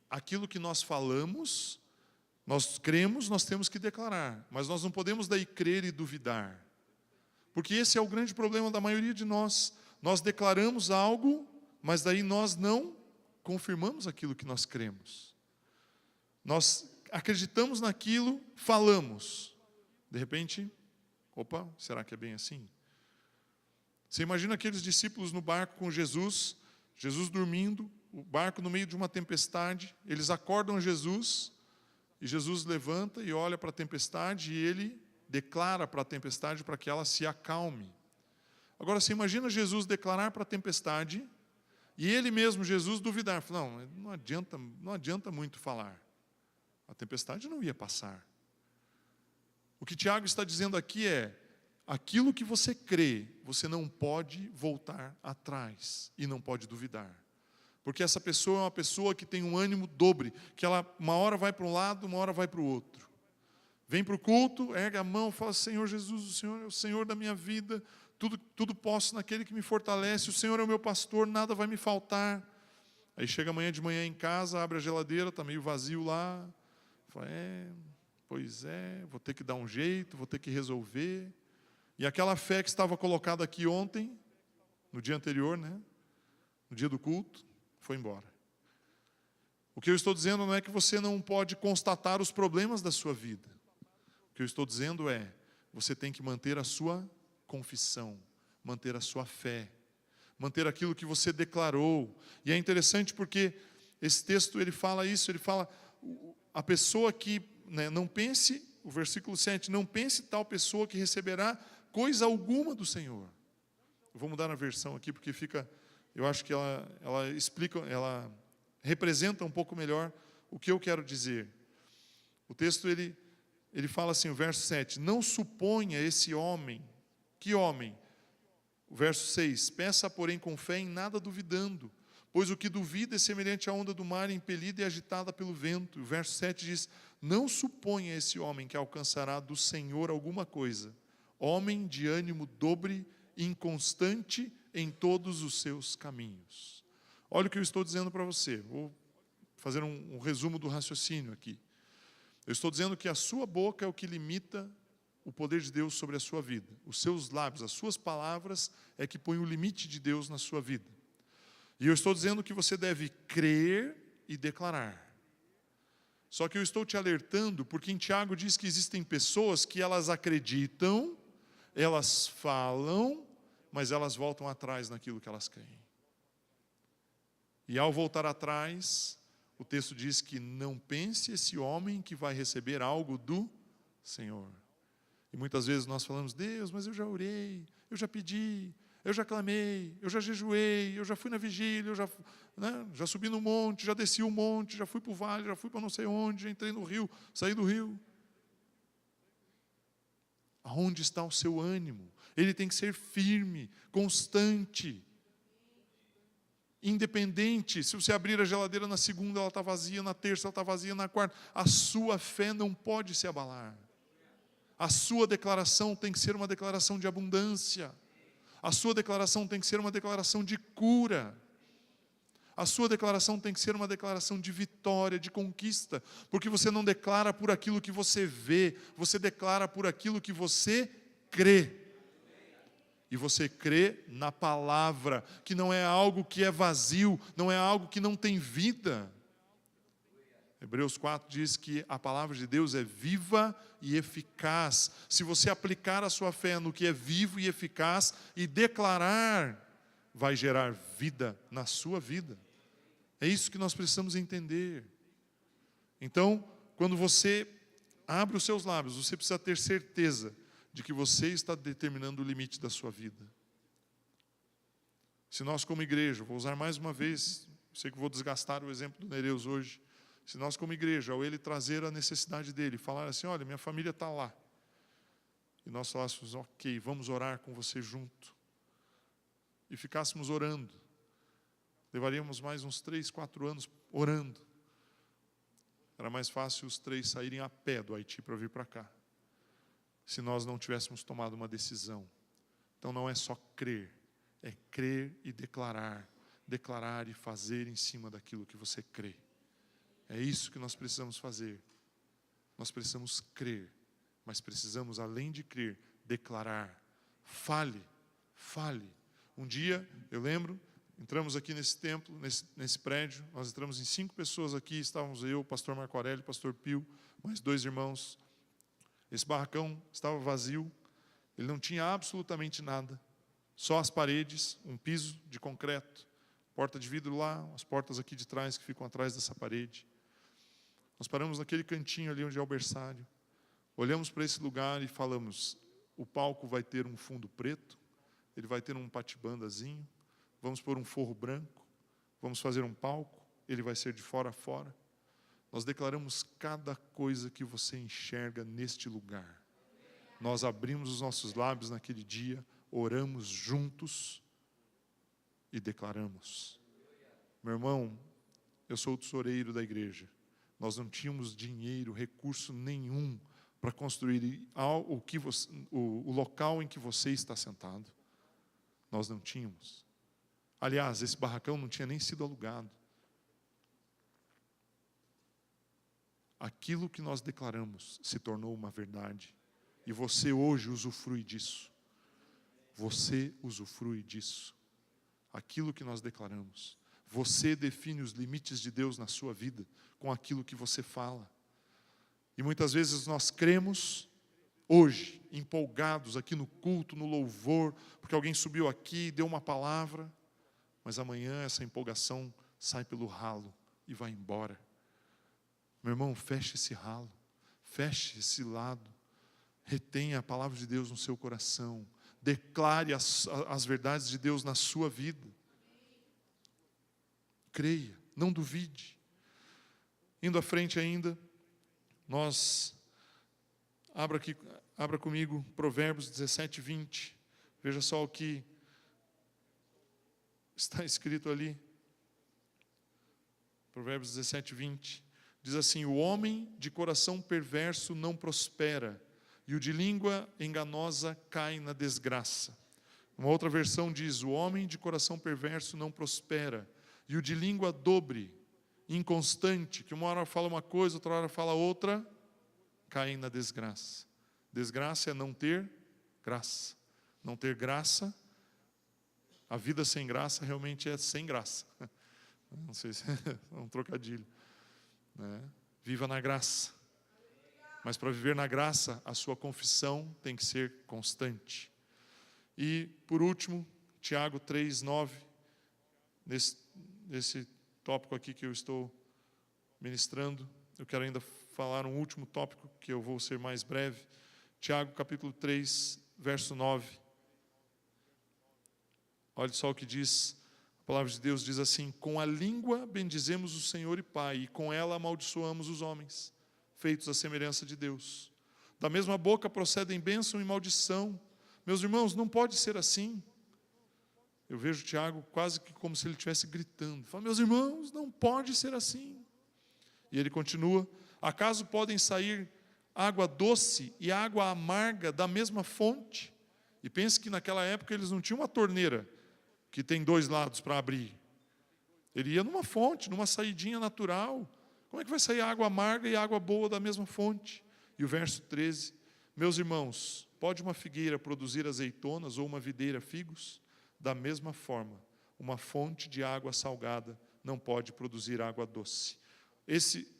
aquilo que nós falamos, nós cremos, nós temos que declarar, mas nós não podemos daí crer e duvidar. Porque esse é o grande problema da maioria de nós. Nós declaramos algo, mas daí nós não confirmamos aquilo que nós cremos. Nós acreditamos naquilo, falamos. De repente, opa, será que é bem assim? Você imagina aqueles discípulos no barco com Jesus, Jesus dormindo, o barco no meio de uma tempestade, eles acordam Jesus, e Jesus levanta e olha para a tempestade, e ele declara para a tempestade para que ela se acalme. Agora, você imagina Jesus declarar para a tempestade, e ele mesmo, Jesus, duvidar. Não adianta muito falar. A tempestade não ia passar. O que Tiago está dizendo aqui é, aquilo que você crê, você não pode voltar atrás e não pode duvidar. Porque essa pessoa é uma pessoa que tem um ânimo dobre, que ela uma hora vai para um lado, uma hora vai para o outro. Vem para o culto, ergue a mão, fala, Senhor Jesus, o Senhor é o Senhor da minha vida, tudo posso naquele que me fortalece, o Senhor é o meu pastor, nada vai me faltar. Aí chega amanhã de manhã em casa, abre a geladeira, está meio vazio lá. Fala, pois é, vou ter que dar um jeito, vou ter que resolver. E aquela fé que estava colocada aqui ontem, no dia anterior, né? No dia do culto, foi embora. O que eu estou dizendo não é que você não pode constatar os problemas da sua vida. O que eu estou dizendo é, você tem que manter a sua confissão, manter a sua fé, manter aquilo que você declarou. E é interessante porque esse texto ele fala isso, ele fala, a pessoa que, né, não pense, o versículo 7, não pense tal pessoa que receberá coisa alguma do Senhor. Eu vou mudar a versão aqui porque fica, eu acho que ela explica, ela representa um pouco melhor o que eu quero dizer. O texto ele fala assim, o verso 7, não suponha esse homem, que homem? O verso 6, peça porém com fé em nada duvidando, pois o que duvida é semelhante à onda do mar impelida e agitada pelo vento. O verso 7 diz, não suponha esse homem que alcançará do Senhor alguma coisa, homem de ânimo dobre, inconstante em todos os seus caminhos. Olha o que eu estou dizendo para você, vou fazer um resumo do raciocínio aqui. Eu estou dizendo que a sua boca é o que limita o poder de Deus sobre a sua vida. Os seus lábios, as suas palavras é que põem o limite de Deus na sua vida. E eu estou dizendo que você deve crer e declarar. Só que eu estou te alertando porque em Tiago diz que existem pessoas que elas acreditam, elas falam, mas elas voltam atrás naquilo que elas creem. E ao voltar atrás, o texto diz que não pense esse homem que vai receber algo do Senhor. E muitas vezes nós falamos, Deus, mas eu já orei, eu já pedi, eu já clamei, eu já jejuei, eu já fui na vigília, eu já subi no monte, já desci o monte, já fui para o vale, já fui para não sei onde, já entrei no rio, saí do rio. Aonde está o seu ânimo? Ele tem que ser firme, constante, independente. Se você abrir a geladeira na segunda, ela está vazia, na terça ela está vazia, na quarta, a sua fé não pode se abalar. A sua declaração tem que ser uma declaração de abundância. A sua declaração tem que ser uma declaração de cura. A sua declaração tem que ser uma declaração de vitória, de conquista, porque você não declara por aquilo que você vê, você declara por aquilo que você crê. E você crê na palavra, que não é algo que é vazio, não é algo que não tem vida. Hebreus 4 diz que a palavra de Deus é viva e eficaz. Se você aplicar a sua fé no que é vivo e eficaz e declarar, vai gerar vida na sua vida. É isso que nós precisamos entender. Então, quando você abre os seus lábios, você precisa ter certeza de que você está determinando o limite da sua vida. Se nós como igreja, vou usar mais uma vez, sei que vou desgastar o exemplo do Nereus hoje, se nós como igreja, ao ele trazer a necessidade dele, falar assim, olha, minha família está lá, e nós falássemos, ok, vamos orar com você junto, e ficássemos orando, levaríamos mais uns 3, 4 anos orando. Era mais fácil os 3 saírem a pé do Haiti para vir para cá, se nós não tivéssemos tomado uma decisão. Então não é só crer, é crer e declarar e fazer em cima daquilo que você crê. É isso que nós precisamos fazer. Nós precisamos crer, mas precisamos, além de crer, declarar. Fale. Um dia, eu lembro, entramos aqui nesse templo, nesse prédio, nós entramos em 5 pessoas aqui, estávamos eu, o pastor Marco Aurélio, o pastor Pio, mais 2 irmãos. Esse barracão estava vazio, ele não tinha absolutamente nada, só as paredes, um piso de concreto, porta de vidro lá, as portas aqui de trás que ficam atrás dessa parede. Nós paramos naquele cantinho ali onde é o berçário, olhamos para esse lugar e falamos, o palco vai ter um fundo preto, ele vai ter um patibandazinho, vamos pôr um forro branco, vamos fazer um palco, ele vai ser de fora a fora. Nós declaramos cada coisa que você enxerga neste lugar. Nós abrimos os nossos lábios naquele dia, oramos juntos e declaramos. Meu irmão, eu sou o tesoureiro da igreja. Nós não tínhamos dinheiro, recurso nenhum para construir o local em que você está sentado. nós não tínhamos. Aliás, esse barracão não tinha nem sido alugado. Aquilo que nós declaramos se tornou uma verdade. E você hoje usufrui disso. Você usufrui disso. Aquilo que nós declaramos. Você define os limites de Deus na sua vida com aquilo que você fala. E muitas vezes nós cremos hoje, empolgados aqui no culto, no louvor, porque alguém subiu aqui e deu uma palavra, mas amanhã essa empolgação sai pelo ralo e vai embora. Meu irmão, feche esse ralo, feche esse lado, retenha a palavra de Deus no seu coração, declare as verdades de Deus na sua vida. Creia, não duvide. Indo à frente ainda, abra comigo Provérbios 17, 20. Veja só o que está escrito ali. Provérbios 17, 20. Diz assim: o homem de coração perverso não prospera, e o de língua enganosa cai na desgraça. Uma outra versão diz: o homem de coração perverso não prospera, e o de língua dobre, inconstante, que uma hora fala uma coisa, outra hora fala outra, cai na desgraça. Desgraça é não ter graça. Não ter graça, a vida sem graça realmente é sem graça. Não sei se é um trocadilho. Viva na graça. Mas para viver na graça, a sua confissão tem que ser constante. E, por último, Tiago 3, 9, nesse tópico aqui que eu estou ministrando, eu quero ainda falar um último tópico, que eu vou ser mais breve. Tiago capítulo 3, verso 9. Olha só o que diz, a palavra de Deus diz assim: com a língua bendizemos o Senhor e Pai, e com ela amaldiçoamos os homens, feitos à semelhança de Deus. Da mesma boca procedem bênção e maldição. Meus irmãos, não pode ser assim. Eu vejo Tiago quase que como se ele estivesse gritando. Fala: meus irmãos, não pode ser assim. E ele continua: acaso podem sair água doce e água amarga da mesma fonte? E pense que naquela época eles não tinham uma torneira que tem dois lados para abrir. Ele ia numa fonte, numa saidinha natural. Como é que vai sair água amarga e água boa da mesma fonte? E o verso 13: meus irmãos, pode uma figueira produzir azeitonas ou uma videira figos? Da mesma forma, uma fonte de água salgada não pode produzir água doce. Esse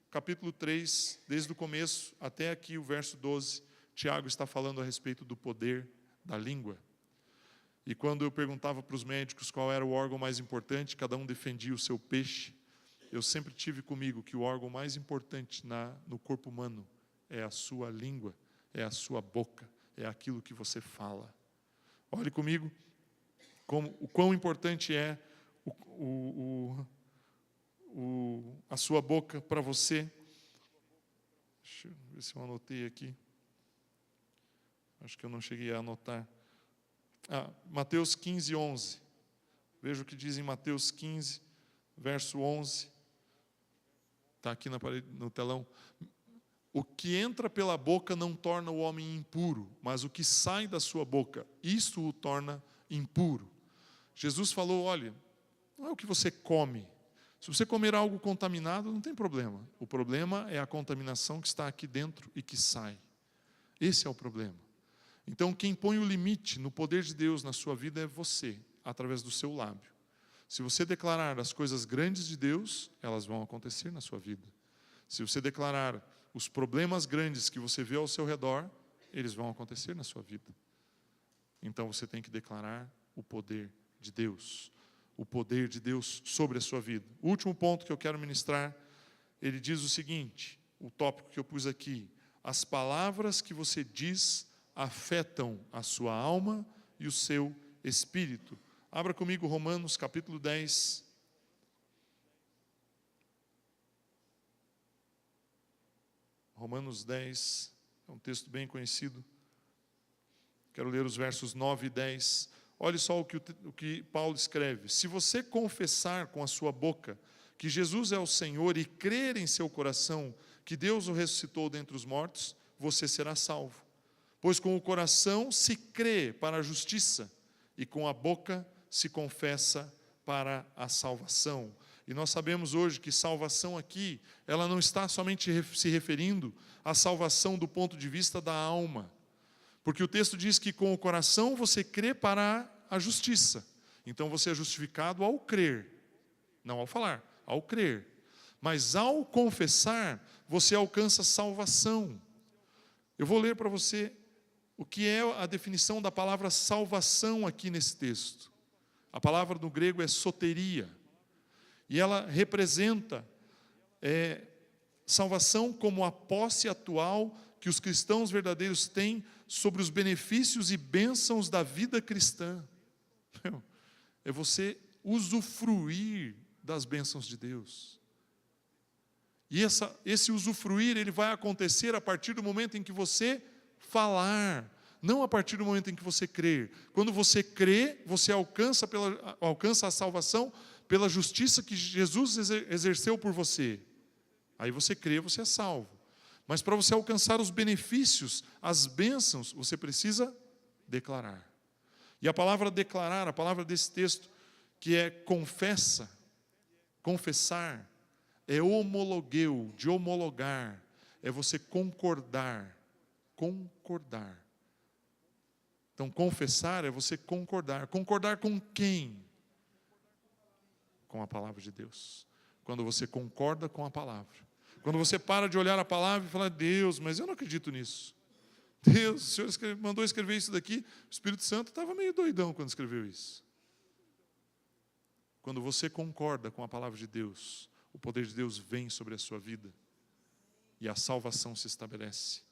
capítulo 3, desde o começo até aqui o verso 12, Tiago está falando a respeito do poder da língua. E quando eu perguntava para os médicos qual era o órgão mais importante, cada um defendia o seu peixe. Eu sempre tive comigo que o órgão mais importante no corpo humano é a sua língua, é a sua boca, é aquilo que você fala. Olhe comigo o quão importante é a sua boca para você. Deixa eu ver se eu anotei aqui. Acho que eu não cheguei a anotar. Mateus 15, 11. Veja o que diz em Mateus 15, verso 11. Está aqui na parede, no telão. O que entra pela boca não torna o homem impuro, mas o que sai da sua boca, isso o torna impuro. Jesus falou: olha, não é o que você come. Se você comer algo contaminado, não tem problema. O problema é a contaminação que está aqui dentro e que sai. Esse é o problema. Então, quem põe o limite no poder de Deus na sua vida é você, através do seu lábio. Se você declarar as coisas grandes de Deus, elas vão acontecer na sua vida. Se você declarar os problemas grandes que você vê ao seu redor, eles vão acontecer na sua vida. Então, você tem que declarar o poder de Deus. O poder de Deus sobre a sua vida. O último ponto que eu quero ministrar, ele diz o seguinte, o tópico que eu pus aqui: as palavras que você diz afetam a sua alma e o seu espírito. Abra comigo Romanos capítulo 10. Romanos 10, é um texto bem conhecido. Quero ler os versos 9 e 10. Olhe só o que Paulo escreve: se você confessar com a sua boca que Jesus é o Senhor e crer em seu coração que Deus o ressuscitou dentre os mortos, você será salvo. Pois com o coração se crê para a justiça e com a boca se confessa para a salvação. E nós sabemos hoje que salvação aqui, ela não está somente se referindo à salvação do ponto de vista da alma, porque o texto diz que com o coração você crê para a justiça. Então você é justificado ao crer, não ao falar, ao crer. Mas ao confessar, você alcança salvação. Eu vou ler para você o que é a definição da palavra salvação aqui nesse texto. A palavra no grego é soteria. E ela representa salvação como a posse atual que os cristãos verdadeiros têm sobre os benefícios e bênçãos da vida cristã. É você usufruir das bênçãos de Deus. E esse usufruir, ele vai acontecer a partir do momento em que você falar, não a partir do momento em que você crer. Quando você crê, você alcança a salvação pela justiça que Jesus exerceu por você. Aí você crê, você é salvo. Mas para você alcançar os benefícios, as bênçãos, você precisa declarar. E a palavra declarar, a palavra desse texto, que é confessa, confessar, é homologueu, de homologar, é você concordar, concordar. Então, confessar é você concordar. Concordar com quem? Com a palavra de Deus. Quando você concorda com a palavra. Quando você para de olhar a palavra e fala, Deus, mas eu não acredito nisso. Deus, o Senhor mandou escrever isso daqui, o Espírito Santo estava meio doidão quando escreveu isso. Quando você concorda com a palavra de Deus, o poder de Deus vem sobre a sua vida e a salvação se estabelece.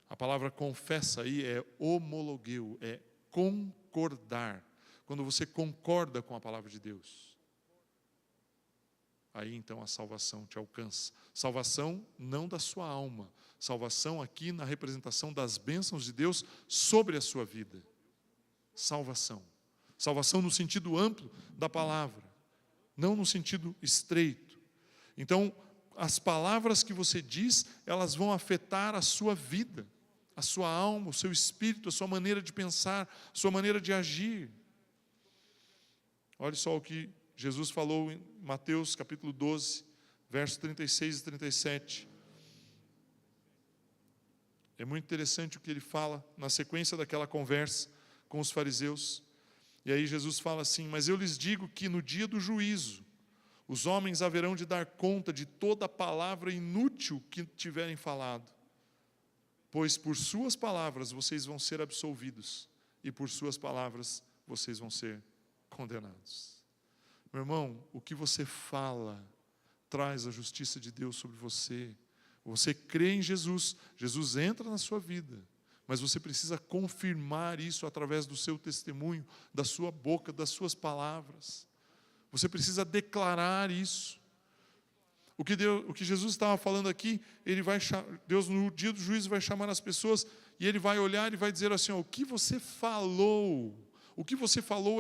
A palavra confessa aí é homologueu, é concordar. Quando você concorda com a palavra de Deus, aí então a salvação te alcança. Salvação não da sua alma, salvação aqui na representação das bênçãos de Deus sobre a sua vida. Salvação. Salvação no sentido amplo da palavra, não no sentido estreito. Então, as palavras que você diz, elas vão afetar a sua vida, a sua alma, o seu espírito, a sua maneira de pensar, a sua maneira de agir. Olha só o que Jesus falou em Mateus capítulo 12, versos 36 e 37. É muito interessante o que ele fala na sequência daquela conversa com os fariseus. E aí Jesus fala assim, mas eu lhes digo que no dia do juízo, os homens haverão de dar conta de toda a palavra inútil que tiverem falado. Pois por suas palavras vocês vão ser absolvidos, e por suas palavras vocês vão ser condenados. Meu irmão, o que você fala traz a justiça de Deus sobre você. Você crê em Jesus, Jesus entra na sua vida, mas você precisa confirmar isso através do seu testemunho, da sua boca, das suas palavras. Você precisa declarar isso. O que Jesus estava falando aqui, Deus no dia do juízo vai chamar as pessoas e Ele vai olhar e vai dizer assim, o que você falou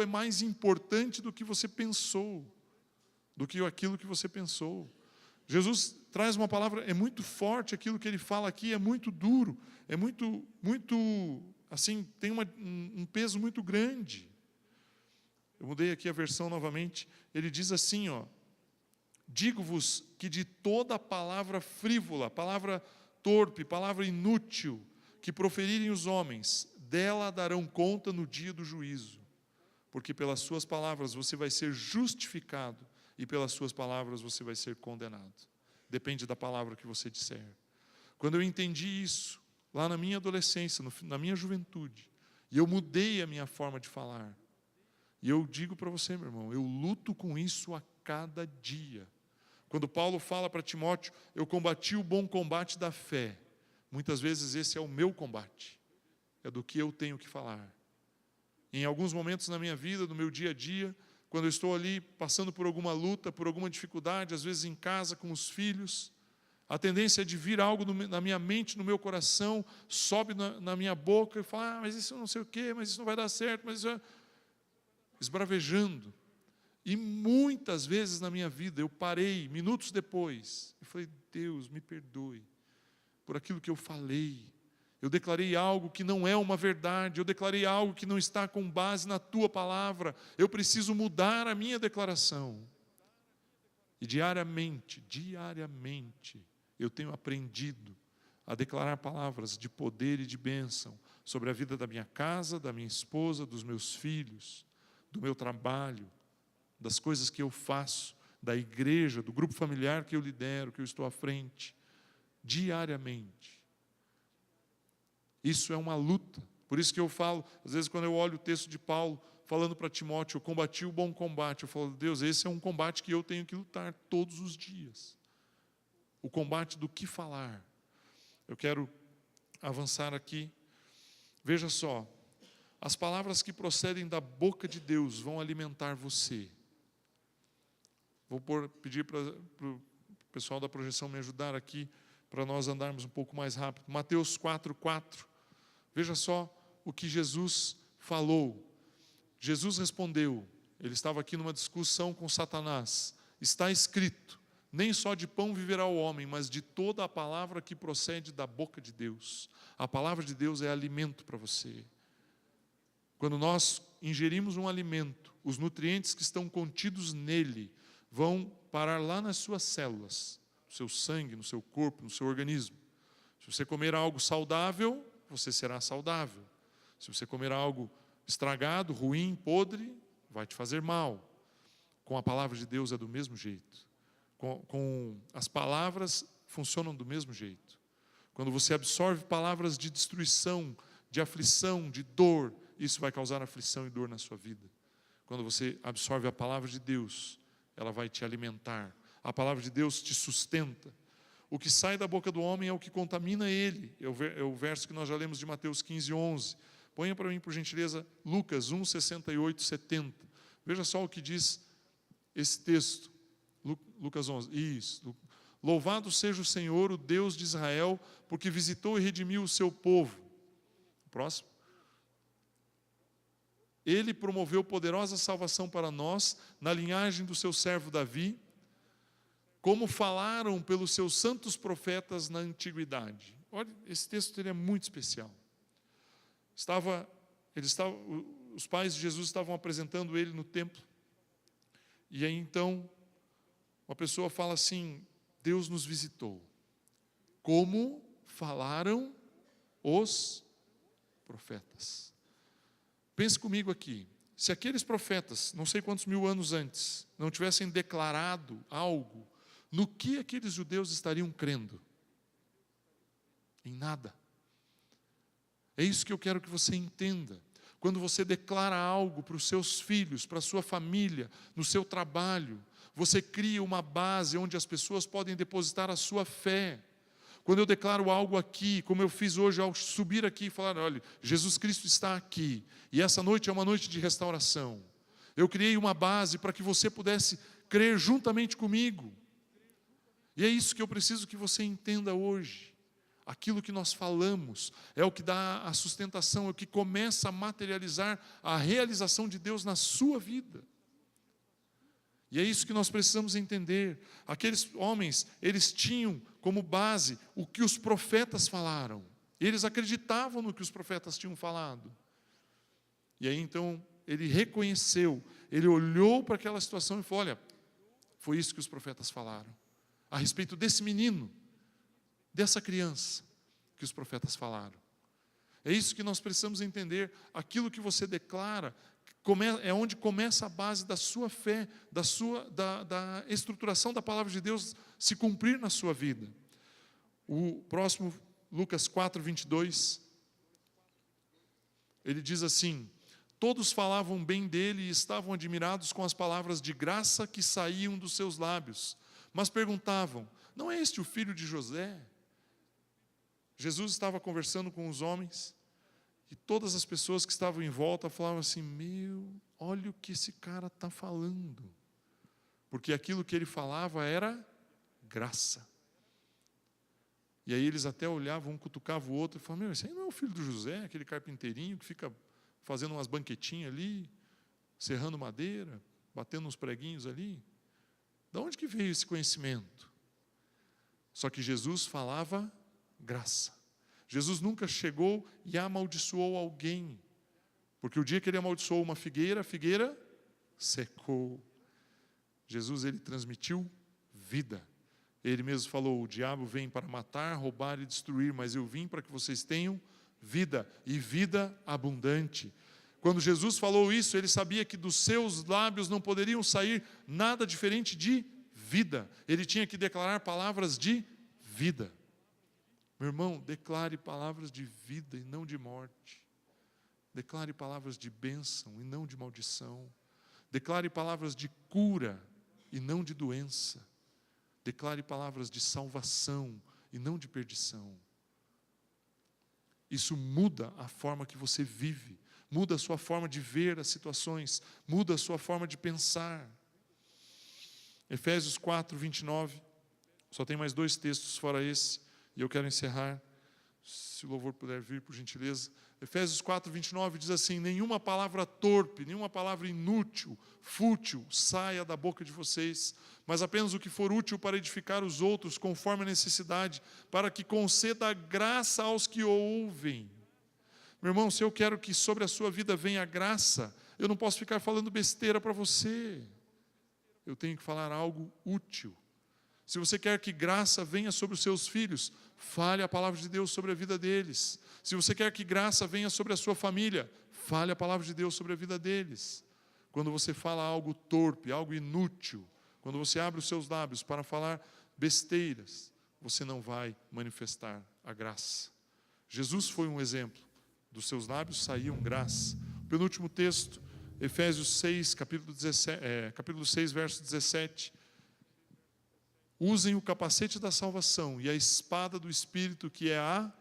é mais importante do que você pensou, do que aquilo que você pensou. Jesus traz uma palavra, é muito forte aquilo que Ele fala aqui, é muito duro, é muito, assim, tem um peso muito grande. Eu mudei aqui a versão novamente, ele diz assim, digo-vos que de toda palavra frívola, palavra torpe, palavra inútil, que proferirem os homens, dela darão conta no dia do juízo. Porque pelas suas palavras você vai ser justificado e pelas suas palavras você vai ser condenado. Depende da palavra que você disser. Quando eu entendi isso, lá na minha adolescência, na minha juventude, e eu mudei a minha forma de falar, e eu digo para você, meu irmão, eu luto com isso a cada dia. Quando Paulo fala para Timóteo, eu combati o bom combate da fé. Muitas vezes esse é o meu combate. É do que eu tenho que falar. Em alguns momentos na minha vida, no meu dia a dia, quando eu estou ali passando por alguma luta, por alguma dificuldade, às vezes em casa com os filhos, a tendência é de vir algo na minha mente, no meu coração, sobe na minha boca e fala, mas isso não sei o quê, mas isso não vai dar certo, mas isso é... esbravejando. E muitas vezes na minha vida eu parei, minutos depois, e falei, Deus, me perdoe por aquilo que eu falei. Eu declarei algo que não é uma verdade, eu declarei algo que não está com base na tua palavra. Eu preciso mudar a minha declaração. E diariamente, eu tenho aprendido a declarar palavras de poder e de bênção sobre a vida da minha casa, da minha esposa, dos meus filhos, do meu trabalho, das coisas que eu faço, da igreja, do grupo familiar que eu lidero, que eu estou à frente, diariamente. Isso é uma luta. Por isso que eu falo, às vezes quando eu olho o texto de Paulo, falando para Timóteo, eu combati o bom combate, eu falo, Deus, esse é um combate que eu tenho que lutar todos os dias. O combate do que falar. Eu quero avançar aqui. Veja só, as palavras que procedem da boca de Deus vão alimentar você. Vou pedir para o pessoal da projeção me ajudar aqui, para nós andarmos um pouco mais rápido. Mateus 4:4. Veja só o que Jesus falou. Jesus respondeu, ele estava aqui numa discussão com Satanás. Está escrito, nem só de pão viverá o homem, mas de toda a palavra que procede da boca de Deus. A palavra de Deus é alimento para você. Quando nós ingerimos um alimento, os nutrientes que estão contidos nele vão parar lá nas suas células, no seu sangue, no seu corpo, no seu organismo. Se você comer algo saudável, você será saudável. Se você comer algo estragado, ruim, podre, vai te fazer mal. Com a palavra de Deus é do mesmo jeito. Com as palavras funcionam do mesmo jeito. Quando você absorve palavras de destruição, de aflição, de dor, isso vai causar aflição e dor na sua vida. Quando você absorve a palavra de Deus, ela vai te alimentar. A palavra de Deus te sustenta. O que sai da boca do homem é o que contamina ele. É o verso que nós já lemos de Mateus 15:11. Ponha para mim, por gentileza, Lucas 1:68, 70. Veja só o que diz esse texto. Lucas 11. Isso. Louvado seja o Senhor, o Deus de Israel, porque visitou e redimiu o seu povo. Próximo. Ele promoveu poderosa salvação para nós, na linhagem do seu servo Davi, como falaram pelos seus santos profetas na antiguidade. Olha, esse texto ele é muito especial. Os pais de Jesus estavam apresentando ele no templo. E aí então, uma pessoa fala assim, Deus nos visitou. Como falaram os profetas. Pense comigo aqui. Se aqueles profetas, não sei quantos mil anos antes, não tivessem declarado algo, no que aqueles judeus estariam crendo? Em nada. É isso que eu quero que você entenda. Quando você declara algo para os seus filhos, para a sua família, no seu trabalho, você cria uma base onde as pessoas podem depositar a sua fé. Quando eu declaro algo aqui, como eu fiz hoje ao subir aqui e falar, olha, Jesus Cristo está aqui, e essa noite é uma noite de restauração. Eu criei uma base para que você pudesse crer juntamente comigo. E é isso que eu preciso que você entenda hoje. Aquilo que nós falamos é o que dá a sustentação, é o que começa a materializar a realização de Deus na sua vida. E é isso que nós precisamos entender. Aqueles homens, eles tinham como base o que os profetas falaram. Eles acreditavam no que os profetas tinham falado. E aí então, ele reconheceu, ele olhou para aquela situação e falou, olha, foi isso que os profetas falaram. A respeito desse menino, dessa criança que os profetas falaram. É isso que nós precisamos entender. Aquilo que você declara é onde começa a base da sua fé, da estruturação da palavra de Deus se cumprir na sua vida. O próximo, Lucas 4:22, ele diz assim, todos falavam bem dele e estavam admirados com as palavras de graça que saíam dos seus lábios, mas perguntavam, não é este o filho de José? Jesus estava conversando com os homens e todas as pessoas que estavam em volta falavam assim, olha o que esse cara está falando. Porque aquilo que ele falava era graça. E aí eles até olhavam, um cutucava o outro e falavam, esse aí não é o filho do José, aquele carpinteirinho que fica fazendo umas banquetinhas ali, serrando madeira, batendo uns preguinhos ali. De onde que veio esse conhecimento? Só que Jesus falava graça. Jesus nunca chegou e amaldiçoou alguém, porque o dia que ele amaldiçoou uma figueira, a figueira secou. Jesus, ele transmitiu vida. Ele mesmo falou: o diabo vem para matar, roubar e destruir, mas eu vim para que vocês tenham vida, e vida abundante. Quando Jesus falou isso, ele sabia que dos seus lábios não poderiam sair nada diferente de vida. Ele tinha que declarar palavras de vida. Meu irmão, declare palavras de vida e não de morte. Declare palavras de bênção e não de maldição. Declare palavras de cura e não de doença. Declare palavras de salvação e não de perdição. Isso muda a forma que você vive, muda a sua forma de ver as situações, muda a sua forma de pensar. Efésios 4, 29, só tem mais 2 textos fora esse, e eu quero encerrar, se o louvor puder vir, por gentileza. Efésios 4, 29 diz assim: nenhuma palavra torpe, nenhuma palavra inútil, fútil, saia da boca de vocês, mas apenas o que for útil para edificar os outros, conforme a necessidade, para que conceda graça aos que ouvem. Meu irmão, se eu quero que sobre a sua vida venha graça, eu não posso ficar falando besteira para você. Eu tenho que falar algo útil. Se você quer que graça venha sobre os seus filhos, fale a palavra de Deus sobre a vida deles. Se você quer que graça venha sobre a sua família, fale a palavra de Deus sobre a vida deles. Quando você fala algo torpe, algo inútil, quando você abre os seus lábios para falar besteiras, você não vai manifestar a graça. Jesus foi um exemplo. Dos seus lábios saíam graça. O penúltimo texto, Efésios 6, capítulo 6, verso 17. Usem o capacete da salvação e a espada do Espírito, que é a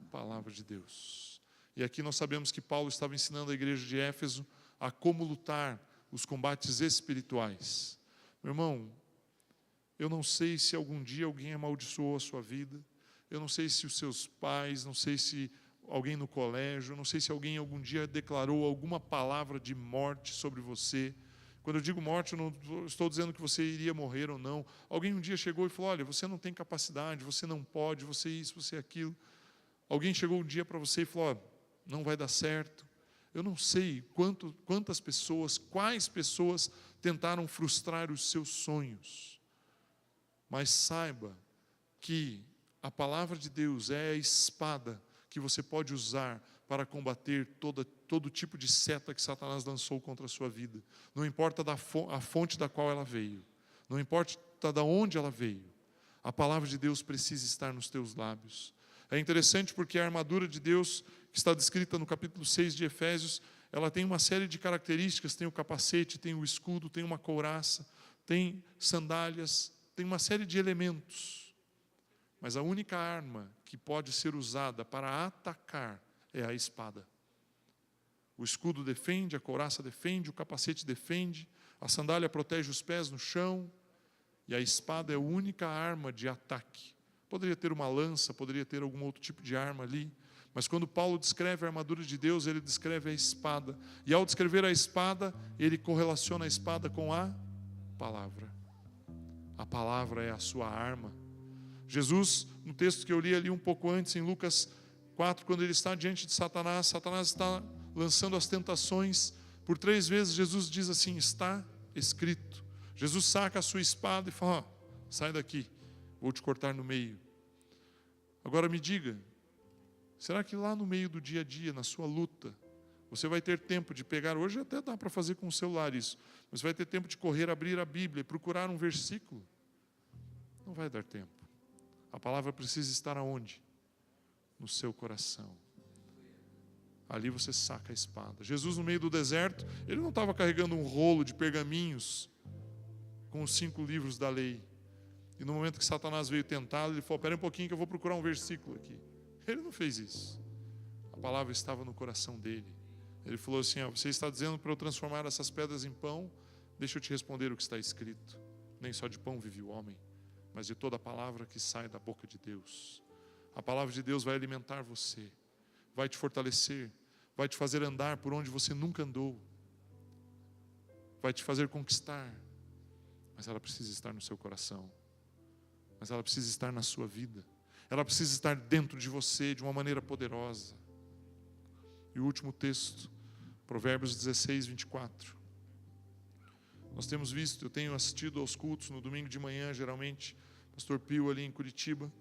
palavra de Deus. E aqui nós sabemos que Paulo estava ensinando a igreja de Éfeso a como lutar os combates espirituais. Meu irmão, eu não sei se algum dia alguém amaldiçoou a sua vida, eu não sei se os seus pais, não sei se alguém no colégio, não sei se alguém algum dia declarou alguma palavra de morte sobre você. Quando eu digo morte, eu não estou dizendo que você iria morrer ou não. Alguém um dia chegou e falou: olha, você não tem capacidade, você não pode, você isso, você aquilo. Alguém chegou um dia para você e falou: ó, não vai dar certo. Eu não sei quantas pessoas, quais pessoas tentaram frustrar os seus sonhos. Mas saiba que a palavra de Deus é a espada que você pode usar para combater todo tipo de seta que Satanás lançou contra a sua vida. Não importa a fonte da qual ela veio, não importa de onde ela veio, a palavra de Deus precisa estar nos teus lábios. É interessante porque a armadura de Deus, que está descrita no capítulo 6 de Efésios, ela tem uma série de características: tem o capacete, tem o escudo, tem uma couraça, tem sandálias, tem uma série de elementos. Mas a única arma que pode ser usada para atacar é a espada. O escudo defende, a couraça defende, o capacete defende, a sandália protege os pés no chão, e a espada é a única arma de ataque. Poderia ter uma lança, poderia ter algum outro tipo de arma ali, mas quando Paulo descreve a armadura de Deus, ele descreve a espada. E ao descrever a espada, ele correlaciona a espada com a palavra. A palavra é a sua arma. Jesus, no texto que eu li ali um pouco antes, em Lucas 4, quando ele está diante de Satanás, Satanás está lançando as tentações. Por 3 vezes Jesus diz assim: está escrito. Jesus saca a sua espada e fala: ó, sai daqui, vou te cortar no meio. Agora me diga, será que lá no meio do dia a dia, na sua luta, você vai ter tempo de pegar, hoje até dá para fazer com o celular isso, mas você vai ter tempo de correr, abrir a Bíblia e procurar um versículo? Não vai dar tempo. A palavra precisa estar aonde? No seu coração. Ali você saca a espada. Jesus, no meio do deserto, ele não estava carregando um rolo de pergaminhos com os 5 livros da lei. E no momento que Satanás veio tentá-lo, ele falou: espera um pouquinho que eu vou procurar um versículo aqui. Ele não fez isso. A palavra estava no coração dele. Ele falou assim: ó, você está dizendo para eu transformar essas pedras em pão? Deixa eu te responder o que está escrito. Nem só de pão vive o homem, mas de toda a palavra que sai da boca de Deus. A palavra de Deus vai alimentar você, vai te fortalecer, vai te fazer andar por onde você nunca andou, vai te fazer conquistar, mas ela precisa estar no seu coração, mas ela precisa estar na sua vida, ela precisa estar dentro de você de uma maneira poderosa. E o último texto, Provérbios 16, 24. Nós temos visto, eu tenho assistido aos cultos no domingo de manhã, geralmente, Pastor Pio ali em Curitiba.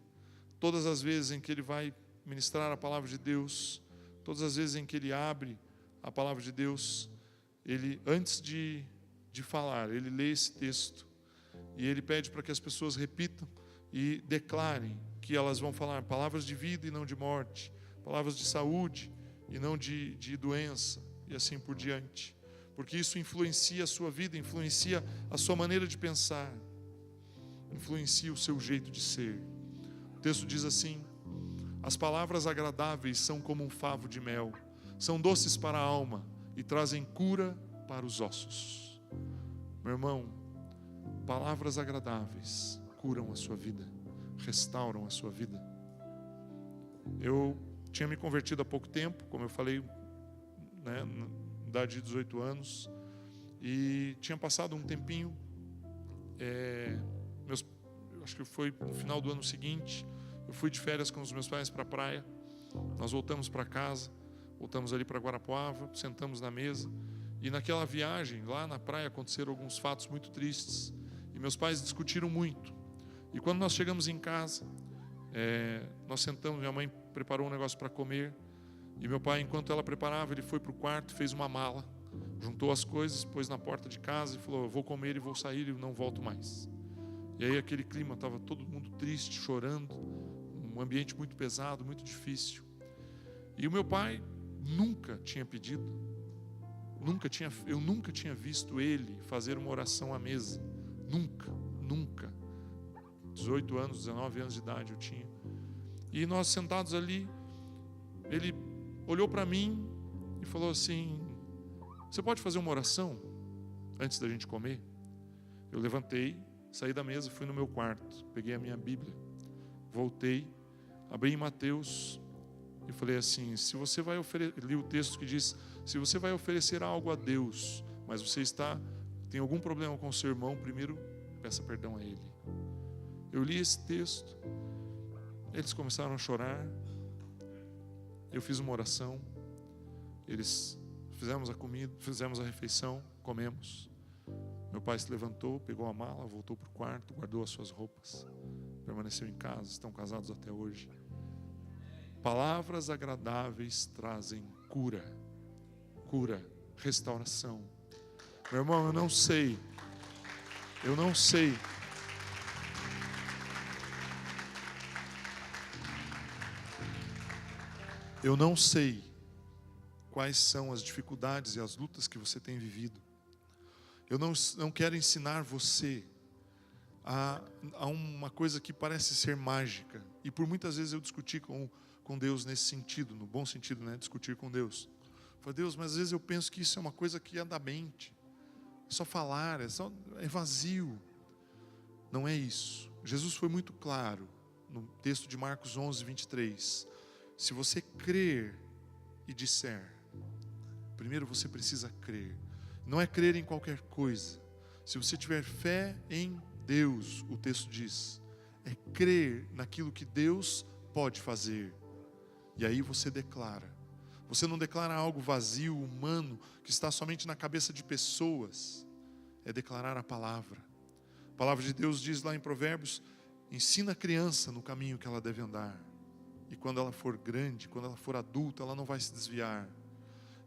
Todas as vezes em que ele vai ministrar a palavra de Deus, todas as vezes em que ele abre a palavra de Deus, ele, antes de falar, ele lê esse texto e ele pede para que as pessoas repitam e declarem que elas vão falar palavras de vida e não de morte, palavras de saúde e não de doença, e assim por diante. Porque isso influencia a sua vida, influencia a sua maneira de pensar, influencia o seu jeito de ser. O texto diz assim: as palavras agradáveis são como um favo de mel, são doces para a alma e trazem cura para os ossos. Meu irmão, palavras agradáveis curam a sua vida, restauram a sua vida. Eu tinha me convertido há pouco tempo, como eu falei, né, na idade de 18 anos, e tinha passado um tempinho, acho que foi no final do ano seguinte, eu fui de férias com os meus pais para a praia, nós voltamos para casa, voltamos ali para Guarapuava, sentamos na mesa, e naquela viagem, lá na praia, aconteceram alguns fatos muito tristes, e meus pais discutiram muito. E quando nós chegamos em casa, nós sentamos, minha mãe preparou um negócio para comer, e meu pai, enquanto ela preparava, ele foi para o quarto, fez uma mala, juntou as coisas, pôs na porta de casa e falou: eu vou comer e vou sair e não volto mais. E aí aquele clima, estava todo mundo triste, chorando, um ambiente muito pesado, muito difícil. E o meu pai nunca tinha pedido, eu nunca tinha visto ele fazer uma oração à mesa, nunca. 18 anos, 19 anos de idade eu tinha. E nós sentados ali, ele olhou para mim e falou assim: você pode fazer uma oração antes da gente comer? Eu levantei, saí da mesa, fui no meu quarto, peguei a minha Bíblia, voltei, abri em Mateus e falei assim: se você vai li o texto que diz: se você vai oferecer algo a Deus, mas você tem algum problema com o seu irmão, primeiro peça perdão a ele. Eu li esse texto, eles começaram a chorar, eu fiz uma oração, eles fizemos a comida, fizemos a refeição, comemos. Meu pai se levantou, pegou a mala, voltou para o quarto, guardou as suas roupas, permaneceu em casa, estão casados até hoje. Palavras agradáveis trazem cura, restauração. Meu irmão, eu não sei quais são as dificuldades e as lutas que você tem vivido. Eu não quero ensinar você a uma coisa que parece ser mágica. E por muitas vezes eu discuti com Deus nesse sentido, no bom sentido, né? Discutir com Deus. Eu falei: Deus, mas às vezes eu penso que isso é uma coisa que é da mente. É só falar, é vazio. Não é isso. Jesus foi muito claro no texto de Marcos 11, 23. Se você crer e disser, primeiro você precisa crer. Não é crer em qualquer coisa. Se você tiver fé em Deus, o texto diz, é crer naquilo que Deus pode fazer. E aí você declara. Você não declara algo vazio, humano, que está somente na cabeça de pessoas. É declarar a palavra. A palavra de Deus diz lá em Provérbios: ensina a criança no caminho que ela deve andar. E quando ela for grande, quando ela for adulta, ela não vai se desviar.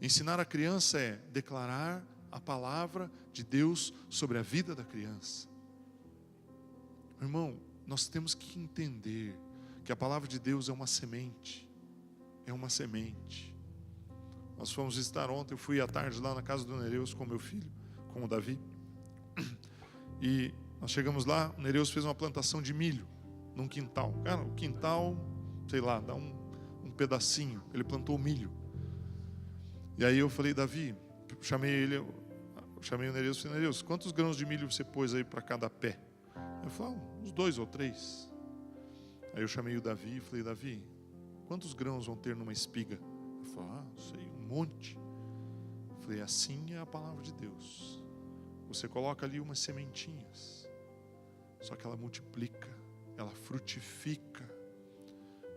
Ensinar a criança é declarar a palavra de Deus sobre a vida da criança. Irmão, nós temos que entender que a palavra de Deus é uma semente. É uma semente. Nós fomos visitar ontem, eu fui à tarde lá na casa do Nereus com meu filho, com o Davi. E nós chegamos lá, o Nereus fez uma plantação de milho num quintal. Cara, o quintal, sei lá, dá um pedacinho. Ele plantou milho. E aí eu falei: Davi, chamei o Nereus e falei: Nereus, quantos grãos de milho você pôs aí para cada pé? Ele falou: uns 2 ou 3. Aí eu chamei o Davi e falei: Davi, quantos grãos vão ter numa espiga? Ele falou: não sei, um monte. Eu falei: assim é a palavra de Deus. Você coloca ali umas sementinhas, só que ela multiplica, ela frutifica.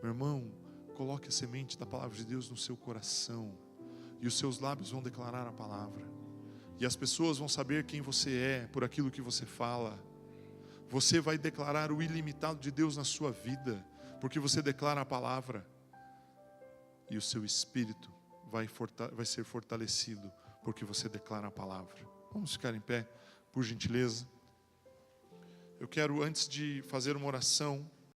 Meu irmão, coloque a semente da palavra de Deus no seu coração, e os seus lábios vão declarar a palavra, e as pessoas vão saber quem você é por aquilo que você fala. Você vai declarar o ilimitado de Deus na sua vida, porque você declara a palavra, e o seu espírito vai ser fortalecido, porque você declara a palavra. Vamos ficar em pé, por gentileza. Eu quero, antes de fazer uma oração,